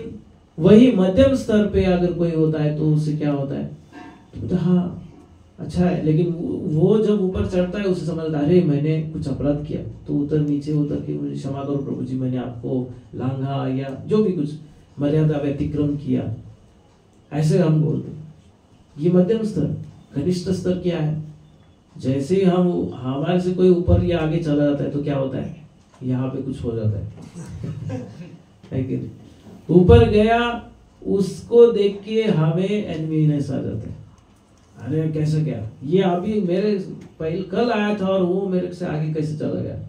वही मध्यम स्तर पे अगर कोई होता है तो उससे क्या होता है, तो हाँ अच्छा है, लेकिन वो जब ऊपर चढ़ता है उसे समझता है अरे मैंने कुछ अपराध किया, तो नीचे उतर के मुझे क्षमा करो प्रभु जी, मैंने आपको लांघा या जो भी कुछ मर्यादा व्यतिक्रम किया, ऐसे हम बोलते। ये मध्यम स्तर। कनिष्ठ स्तर क्या है? जैसे ही हम हमारे से कोई ऊपर या आगे चला जाता है तो क्या होता है, यहाँ पे कुछ हो जाता है कि नहीं? ऊपर गया उसको देख के हमें एनवीनेस आ जाता है, अरे कैसे क्या, ये अभी मेरे पहले कल आया था और वो मेरे से आगे कैसे चला गया।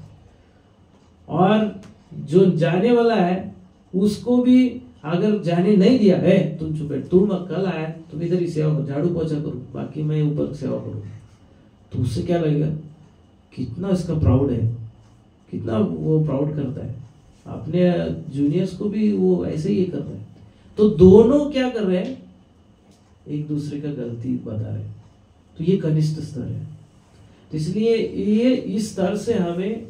और जो जाने वाला है उसको भी अगर जाने नहीं दिया है, तुम चुप बैठ, तुम कल आया तुम इधर ही सेवा करो, झाड़ू पोछा करो, बाकी मैं ऊपर सेवा करूँ, तो उससे क्या लगेगा, कितना इसका प्राउड है, कितना वो प्राउड करता है, अपने जूनियर्स को भी वो ऐसे ही कर रहा है। तो दोनों क्या कर रहे हैं, एक दूसरे का गलती बता रहे हैं। तो ये कनिष्ठ स्तर है। तो इसलिए ये इस स्तर से हमें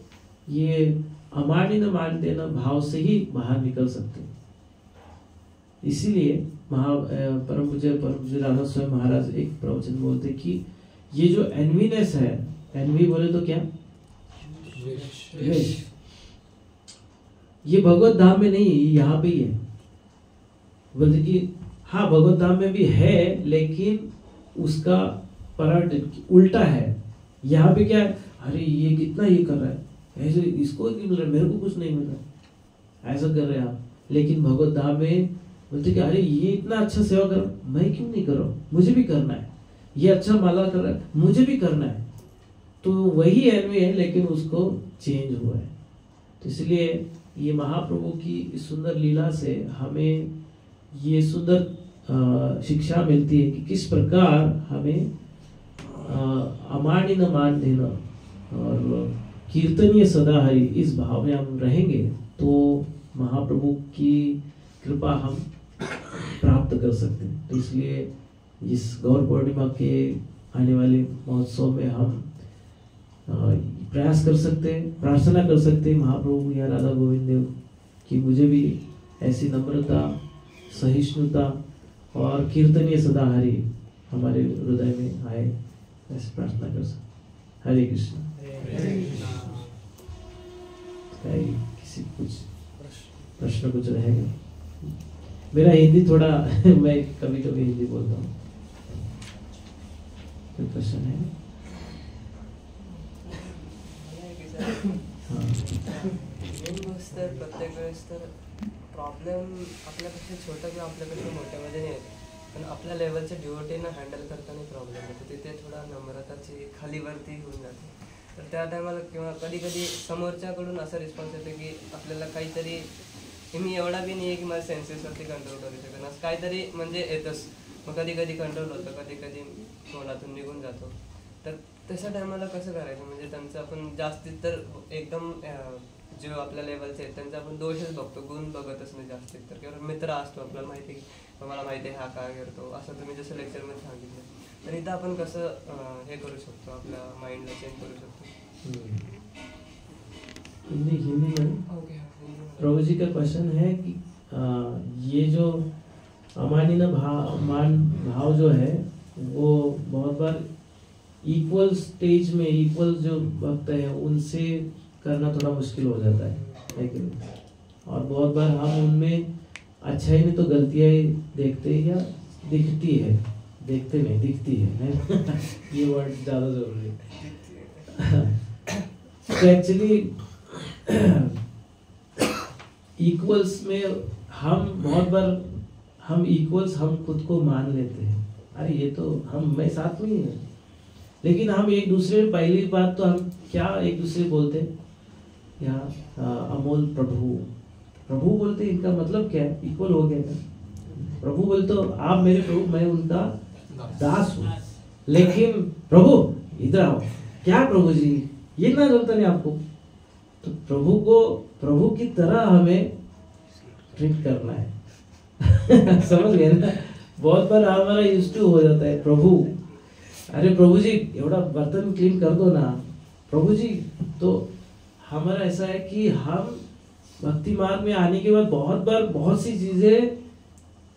ये अमानी न मान देना भाव से ही बाहर निकल सकते हैं। इसीलिए परम पूज्य राधा स्वामी महाराज एक प्रवचन बोलते कि ये जो एनवीनेस है, एनवी बोले तो क्या, द्वेष, ये भगवत धाम में नहीं, यहाँ पे ही है। बोलते कि हाँ भगवत धाम में भी है, लेकिन उसका परावर्तन उल्टा है। यहाँ पे क्या है, अरे ये कितना ये कर रहा है, ऐसे इसको क्यों मिल रहा है, मेरे को कुछ नहीं मिल रहा, ऐसा कर रहे हैं आप। लेकिन भगवत धाम में बोलते कि अरे ये इतना अच्छा सेवा कर, मैं क्यों नहीं कर रहा हूँ, मुझे भी करना है। ये अच्छा माला कर रहा है, मुझे भी करना है। तो वही एनवी है, लेकिन उसको चेंज हुआ है। तो इसलिए ये महाप्रभु की इस सुंदर लीला से हमें ये सुंदर शिक्षा मिलती है कि किस प्रकार हमें अमानी न मान देना और कीर्तनीय सदा हरि, इस भाव में हम रहेंगे तो महाप्रभु की कृपा हम प्राप्त कर सकते हैं। तो इसलिए इस गौर पूर्णिमा के आने वाले महोत्सव में हम प्रयास कर सकते हैं, प्रार्थना कर सकते हैं महाप्रभु या राधा गोविंद देव कि मुझे भी ऐसी नम्रता, सहिष्णुता और कीर्तनीय सदा हरि हमारे हृदय में आए, ऐसे प्रार्थना कर सकते। हरे कृष्ण। किसी कुछ प्रश्न कुछ रहेगा? मेरा हिंदी थोड़ा मैं कभी कभी हिंदी बोलता हूँ। कोई प्रश्न है? प्रत्येक वेळेस तर प्रॉब्लेम आपल्यापेक्षा छोटा किंवा आपल्यापेक्षा मोठ्यामध्ये नाही येत, पण आपल्या लेवलच्या डिवोटीना हँडल करताना प्रॉब्लेम येतो, तिथे थोडा नम्रताची खालीवरती होऊन जाते. तर त्या टायमाला किंवा कधी कधी समोरच्याकडून असा रिस्पॉन्स येतो की आपल्याला काहीतरी, मी एवढा बी नाही आहे की माझ्या सेन्सेसवरती कंट्रोल करू शकत, असं काहीतरी म्हणजे येतच. मग कधी कधी कंट्रोल होतं, कधी कधी तोंडातून निघून जातो. तर तशा टायमाला कसं करायचं, म्हणजे त्यांचं आपण जास्तीत तर एकदम जे आपल्या लेवलचे आहेत त्यांचा आपण दोषच बघतो, गुण बघतच नाही जास्तीत तर. किंवा मित्र असतो आपल्याला माहिती की मला माहिती आहे हा काय करतो, असं तुम्ही जसं लेक्चरमध्ये सांगितलं. तर इथं आपण कसं हे करू शकतो, आपल्या माइंडला चेंज करू शकतो. हिंदी में ओके. प्रभु जी का क्वेश्चन है कि ये जो अमानी मान भाव जो है वो बहुत बार इक्वल स्टेज में इक्वल जो भक्त है उनसे करना थोड़ा मुश्किल हो जाता है कि नहीं? और बहुत बार हम उनमें अच्छा ही नहीं तो गलतियाँ ही देखते हैं या दिखती है, देखते नहीं दिखती है ये वर्ड ज़्यादा जरूरी है. तो एक्चुअली इक्वल्स में हम बहुत बार हम इक्वल्स हम खुद को मान लेते हैं, अरे ये तो मैं साथ में ही है. लेकिन हम एक दूसरे, पहली बात तो हम क्या एक दूसरे बोलते हैं, यहाँ अमोल प्रभु बोलते हैं, इनका मतलब क्या है, इक्वल हो गया क्या? प्रभु बोलते तो आप मेरे प्रभु, मैं उनका दास हूँ. लेकिन प्रभु इधर आओ, क्या प्रभु जी ये ना चलता नहीं आपको. तो प्रभु को प्रभु की तरह हमें ट्रीट करना है समझ गए ना. बहुत बार हमारा यूज टू हो जाता है, प्रभु अरे प्रभु जी एवढा बर्तन क्लीन कर दो ना प्रभु जी. तो हमारा ऐसा है कि हम भक्ति मार्ग में आने के बाद बहुत बार बहुत सी चीजें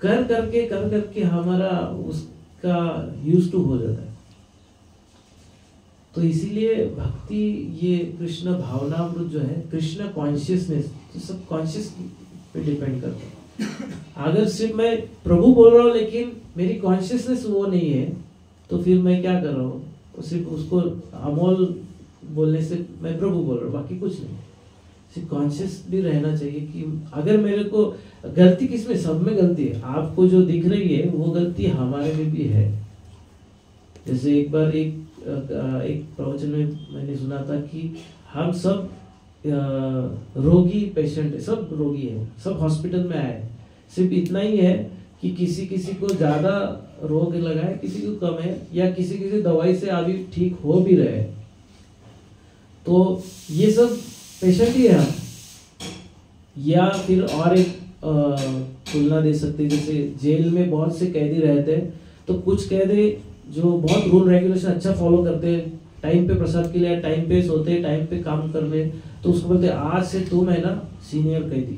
कर करके हमारा उसका यूज टू हो जाता है. तो इसीलिए भक्ति ये कृष्ण भावनामृत जो है, कृष्ण कॉन्शियसनेस, तो सब कॉन्शियस पे डिपेंड करता है. अगर सिर्फ मैं प्रभु बोल रहा हूँ लेकिन मेरी कॉन्शियसनेस वो नहीं है तो फिर मैं क्या कर रहा हूँ, तो सिर्फ उसको अमोल बोलने से मैं प्रभु बोल रहा हूँ, बाकी कुछ नहीं. सिर्फ कॉन्शियस भी रहना चाहिए कि अगर मेरे को गलती किसमें, सब में गलती है. आपको जो दिख रही है वो गलती हमारे में भी है. जैसे एक बार एक प्रवचन में मैंने सुना था कि हम सब रोगी पेशेंट है, सब रोगी है, सब हॉस्पिटल में आए. सिर्फ इतना ही है कि किसी को ज्यादा रोग लगा है, किसी को कम है, या किसी दवाई से अभी ठीक हो भी रहे. तो ये सब पेशेंट ही है हम. या फिर और एक तुलना दे सकते हैं, जैसे जेल में बहुत से कैदी रहते हैं, तो कुछ कैदी जो बहुत रूल रेगुलेशन अच्छा फॉलो करते हैं, टाइम पे प्रसाद के लिए टाइम पे सोते हैं, टाइम पे काम करने, तो उसको बोलते हैं आज से तुम है ना सीनियर कैदी,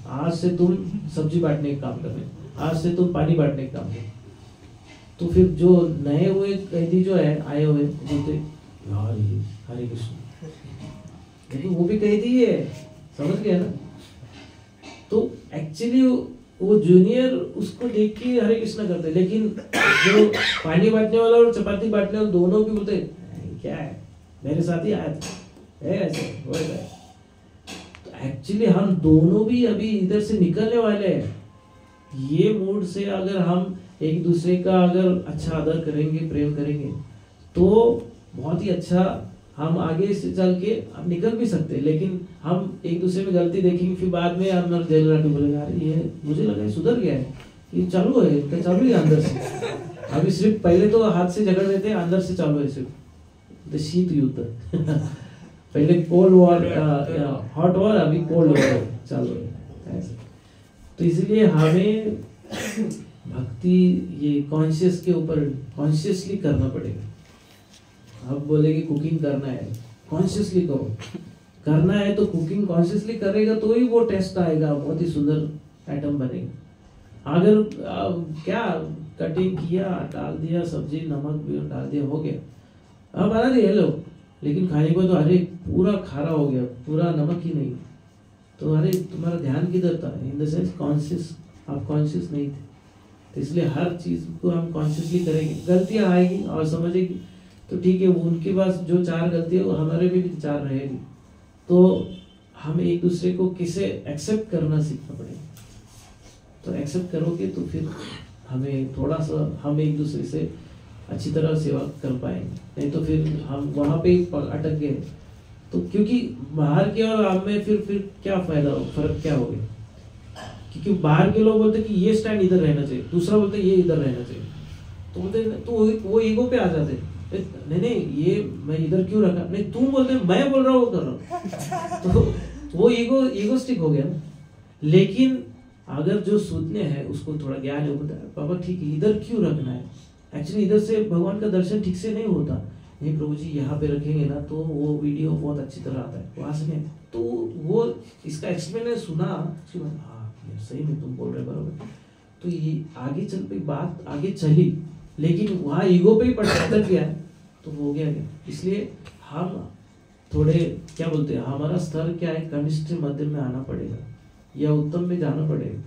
आज से तुम सब्जी बांटने का काम करने, आज से तुम पानी बांटने का काम करने. तो फिर जो नए हुए कैदी जो है आए हुए बोलते यार ये हरे कृष्ण, लेकिन वो भी कैदी है, समझ गया ना. तो एक्चुअली वो जूनियर उसको देख के हरे कृष्णा करते, लेकिन जो पानी बांटने वाला और चपाती बांटने वाला दोनों भी बोलते क्या है, मेरे साथ ही आया था, ऐसे वैसा. तो एक्चुअली हम दोनों भी अभी इधर से निकलने वाले हैं. ये मूड से अगर हम एक दूसरे का अगर अच्छा आदर करेंगे, प्रेम करेंगे, तो बहुत ही अच्छा हम आगे से चल के अब निकल भी सकते हैं. लेकिन हम एक दूसरे में गलती देखेंगे, फिर बाद में हम जेल रख के बोलेंगे अरे ये मुझे लगा सुधर गया है, ये चालू है, तो चालू है अंदर से. अभी सिर्फ पहले तो हाथ से झगड़ रहे थे, अंदर से चालू है सिर्फ शीत युद्ध पहले कोल्ड वॉर, हॉट वॉर, अभी कोल्ड वॉर चालू है. तो इसलिए हमें भक्ति ये कॉन्शियस के ऊपर कॉन्शियसली करना पड़ेगा. अब बोले कि कुकिंग करना है, कॉन्शियसली करो. करना है तो कुकिंग कॉन्शियसली करेगा तो ही वो टेस्ट आएगा, बहुत ही सुंदर आइटम बनेगा. अगर क्या कटिंग किया, डाल दिया सब्जी, नमक भी डाल दिया, हो गया, अब बना दिया लो, लेकिन खाने को तो अरे पूरा खारा हो गया, पूरा नमक ही नहीं, तो अरे तुम्हारा ध्यान किधर था. इन द सेंस कॉन्शियस, आप कॉन्शियस नहीं थे. तो इसलिए हर चीज को हम कॉन्शियसली करेंगे. गलतियां आएगी और समझेगी तो ठीक है, वो उनके पास जो 4 गलती है वो हमारे भी 4 रहेगी. तो हम एक दूसरे को किसे एक्सेप्ट करना सीखना पड़ेगा. तो एक्सेप्ट करोगे तो फिर हमें थोड़ा सा हम एक दूसरे से अच्छी तरह सेवा कर पाएंगे. नहीं तो फिर हम वहाँ पे ही अटक गए. तो क्योंकि बाहर के और हम में फिर क्या फायदा हो, फर्क क्या हो गया. क्योंकि बाहर के लोग बोलते कि ये स्टैंड इधर रहना चाहिए, दूसरा बोलते ये इधर रहना चाहिए. तो बोलते तो वो ईगो पे आ जाते, नहीं नहीं ये मैं इधर क्यों रखा, नहीं तुम बोलते मैं बोल रहा हूँ वो कर रहा हूँ, तो वो ईगोस्टिक हो गया। लेकिन अगर जो सुनने हैं उसको थोड़ा ज्ञान है, बोलता है पापा ठीक है इधर क्यों रखना है, एक्चुअली इधर से भगवान का दर्शन ठीक से नहीं होता, नहीं प्रभु जी यहाँ पे रखेंगे ना तो वो वीडियो बहुत अच्छी तरह आता है वहां से नहीं, तो वो इसका एक्सप्लेन सुना, हाँ सही में तुम बोल रहे बराबर, तो ये आगे चल पे बात आगे चली, लेकिन वहाँ ईगो पे ही अटक गया तो हो गया क्या। इसलिए हम थोड़े क्या बोलते हैं, हमारा स्तर क्या है, कनिष्ठ मध्यम में आना पड़ेगा या उत्तम में जाना पड़ेगा।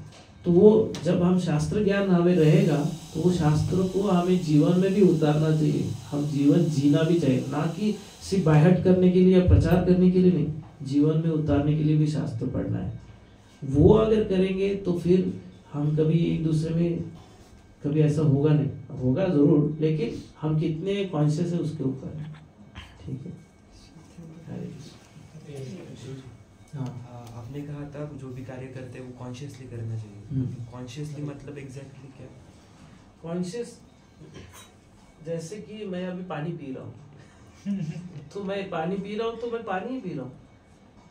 तो वो जब हम शास्त्र ज्ञान हमें रहेगा तो वो शास्त्रों को हमें जीवन में भी उतारना चाहिए, हम जीवन जीना भी चाहिए, ना कि सिर्फ बाहट करने के लिए या प्रचार करने के लिए नहीं, जीवन में उतारने के लिए भी शास्त्र पढ़ना है। वो अगर करेंगे तो फिर हम कभी एक दूसरे में कभी ऐसा होगा नहीं, होगा जरूर, लेकिन हम कितने कॉन्शियस है उसके ऊपर है। ठीक है, हाँ आपने कहा था जो भी कार्य करते हैं वो कॉन्शियसली करना चाहिए, कॉन्शियसली मतलब एग्जैक्टली क्या? कॉन्शियस जैसे कि मैं अभी पानी पी रहा हूँ तो मैं पानी पी रहा हूँ तो मैं पानी ही पी रहा हूँ,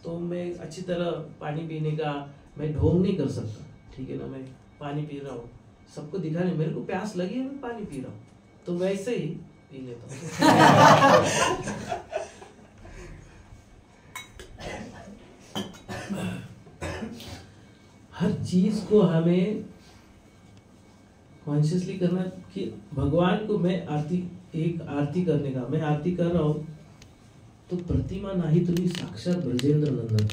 तो मैं अच्छी तरह पानी पीने का मैं ढोंग नहीं कर सकता, ठीक है ना, मैं पानी पी रहा हूँ सबको दिखाने, मेरे को प्यास लगी है मैं पानी पी रहा हूँ, तो वैसे ही पी लेता हूँ। हर चीज को हमें कॉन्शियसली करना कि भगवान को मैं आरती करने का, मैं आरती कर रहा हूँ तो प्रतिमा नहीं तुम्हें साक्षात ब्रजेंद्र नंदन,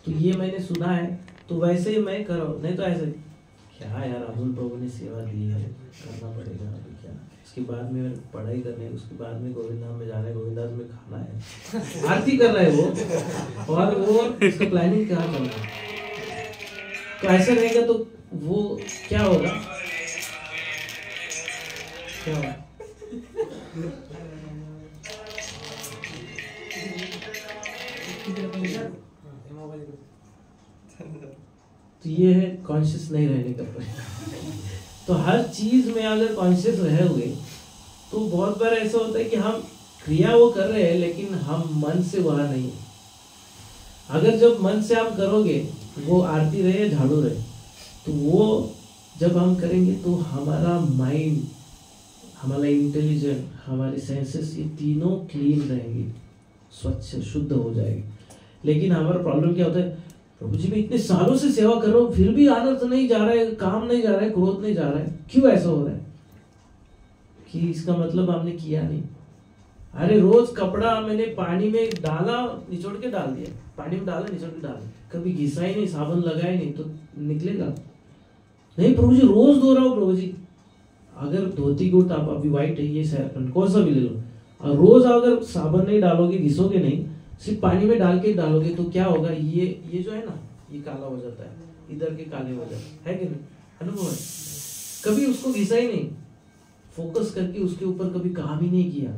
तो ये मैंने सुना है तो वैसे ही मैं कर रहा हूँ, नहीं तो ऐसे क्या यार अमूल प्रभु ने सेवा दी है करना पड़ेगा अभी क्या, उसके बाद में पढ़ाई करनी है, उसके बाद में गोविंद धाम में जाना है, गोविंद धाम में खाना है, आरती कर रहा है वो, और वो उसका प्लानिंग क्या करना है, तो ऐसा रहेगा तो वो क्या होगा, क्या होगा? तो ये है कॉन्शियस नहीं रहने का परिणाम। तो हर चीज में अगर कॉन्शियस रहे हुए तो बहुत बार ऐसा होता है कि हम क्रिया वो कर रहे हैं लेकिन हम मन से वहां नहीं है। अगर जब मन से आप करोगे, वो आरती रहे या झाड़ू रहे, तो वो जब हम करेंगे तो हमारा माइंड, हमारा इंटेलिजेंट, हमारी सेंसेस, ये तीनों क्लीन रहेंगी, स्वच्छ शुद्ध हो जाएगी। लेकिन हमारा प्रॉब्लम क्या होता है, प्रभु जी मैं इतने सालों से सेवा कर रहा हूँ फिर भी आनंद नहीं जा रहा है, काम नहीं जा रहा है, क्रोध नहीं जा रहा है, क्यों ऐसा हो रहा है? कि इसका मतलब हमने किया नहीं। अरे रोज कपड़ा मैंने पानी में डाला, निचोड़ के डाल दिया, पानी में डाला निचोड़ के डाल, कभी घिसा ही नहीं, साबुन लगाया नहीं, तो निकलेगा नहीं। प्रभु जी रोज धो रहा हूँ, प्रभु जी अगर धोती गुट आप अभी व्हाइट है, ये कौन सा भी ले लो, और रोज अगर साबुन नहीं डालोगे, घिसोगे नहीं, सिर्फ पानी में डाल के डालोगे, तो क्या होगा, ये जो है ना, ये काला हो जाता है, इधर के काले हो जाते हैं, कि नहीं? अनुभव है, कभी उसको घिसा ही नहीं, फोकस करके उसके ऊपर कभी काम ही नहीं किया,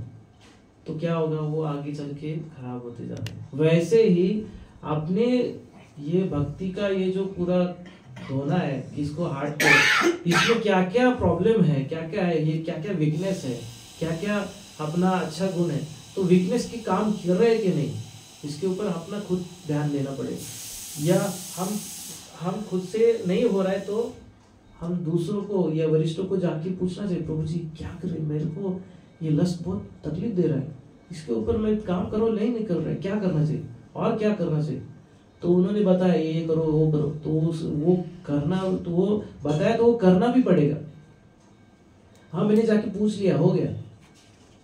तो क्या होगा, वो आगे चल के खराब होते जाते हैं। वैसे ही अपने ये भक्ति का ये जो पूरा धोना है, किसको हार्ट पे, इसमें क्या क्या प्रॉब्लम है, क्या क्या है, ये क्या क्या वीकनेस है, क्या क्या अपना अच्छा गुण है, तो वीकनेस की काम कर रहे हैं कि नहीं, इसके ऊपर अपना खुद ध्यान देना पड़ेगा। या हम खुद से नहीं हो रहा है तो हम दूसरों को या वरिष्ठों को जाके पूछना चाहिए, प्रभु जी क्या करें, मेरे को ये लस्ट बहुत तकलीफ दे रहा है, इसके ऊपर मैं काम करो नहीं निकल रहा है, क्या करना चाहिए और क्या करना चाहिए। तो उन्होंने बताया ये करो वो करो, तो वो करना, तो वो बताया तो वो करना भी पड़ेगा। हाँ मैंने जाके पूछ लिया, हो गया।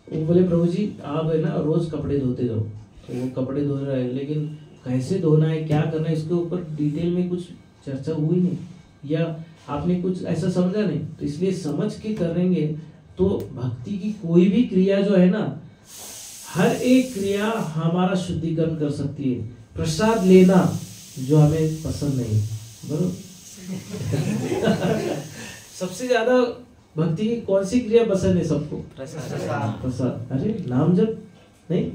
वो बोले प्रभु जी आप है ना रोज कपड़े धोते जाओ, तो वो कपड़े धो रहा है, लेकिन कैसे धोना है, क्या करना है, इसके ऊपर डिटेल में कुछ चर्चा हुई नहीं, या आपने कुछ ऐसा समझा नहीं। तो इसलिए समझ के करेंगे तो भक्ति की कोई भी क्रिया जो है ना, हर एक क्रिया हमारा शुद्धिकरण कर सकती है। प्रसाद लेना जो हमें पसंद नहीं, बरोबर सबसे ज्यादा भक्ति की कौन सी क्रिया पसंद है सबको? प्रसाद। अरे नाम जब नहीं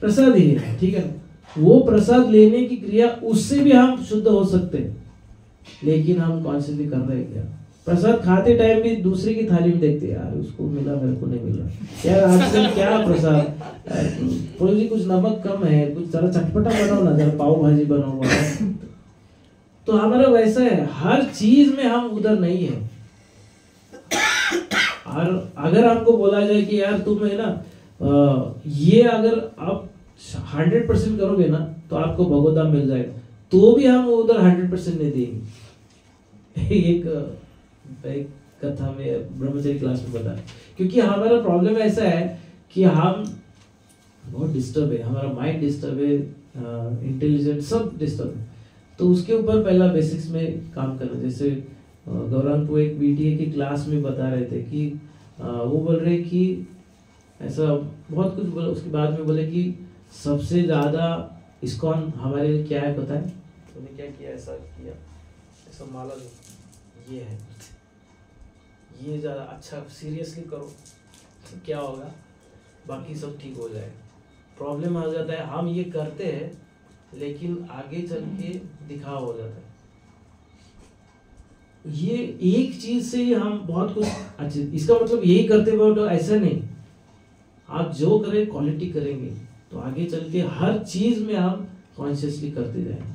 प्रसाद ही है, ठीक है। वो प्रसाद लेने की क्रिया, उससे भी हम शुद्ध हो सकते हैं, लेकिन हम कॉन्शियसली कर रहे हैं क्या? प्रसाद खाते टाइम भी दूसरे की थाली में देखते यार उसको मिला मेरे को नहीं मिला, यार आजकल क्या प्रसाद, प्रभु जी कुछ नमक कम है, कुछ जरा चटपटा बनाओ ना, जरा पाव भाजी बनाओ। तो हमारा वैसा है, हर चीज में हम उधर नहीं है। और अगर हमको बोला जाए कि यार तुम है ना ये अगर आप 100% करोगे ना तो आपको भगवत धाम मिल जाएगा, तो भी हम उधर 100% नहीं देंगे। एक कथा में ब्रह्मचर्य क्लास में बताया, क्योंकि हमारा प्रॉब्लम ऐसा है कि हम बहुत डिस्टर्ब है, हमारा माइंड डिस्टर्ब है, इंटेलिजेंट सब डिस्टर्ब है। तो उसके ऊपर पहला बेसिक्स में काम करना। जैसे गौरांग को एक बीटीए की क्लास में बता रहे थे कि वो बोल रहे कि ऐसा बहुत कुछ बोला, उसके बाद में बोले कि सबसे ज्यादा इस्कॉन हमारे लिए क्या है पता है? उन्होंने क्या किया, ऐसा किया, ऐसा माला लो, ये है, ये ज्यादा अच्छा सीरियसली करो तो क्या होगा, बाकी सब ठीक हो जाएगा। प्रॉब्लम आ जाता है हम ये करते हैं लेकिन आगे चल के दिखावा हो जाता है। ये एक चीज से ही हम बहुत कुछ अच्छे, इसका मतलब यही करते हुए तो ऐसा नहीं, आप जो करें क्वालिटी करेंगे तो आगे चल के हर चीज में हम कॉन्शियसली करते जाएंगे।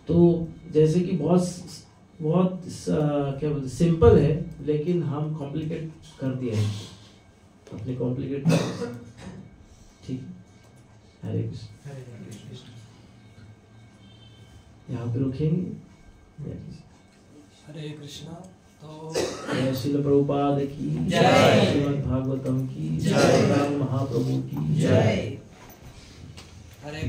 तो जैसे कि बहुत क्या बोलते सिंपल है लेकिन हम कॉम्प्लिकेट कर दिया है, अपने कॉम्प्लिकेट ठीक। हरे कृष्ण। यहाँ पे रुकेंगे। हरे कृष्णा। तो श्रील प्रभुपाद की जय, श्रीमद् भागवतम की जय, महाप्रभु की जय।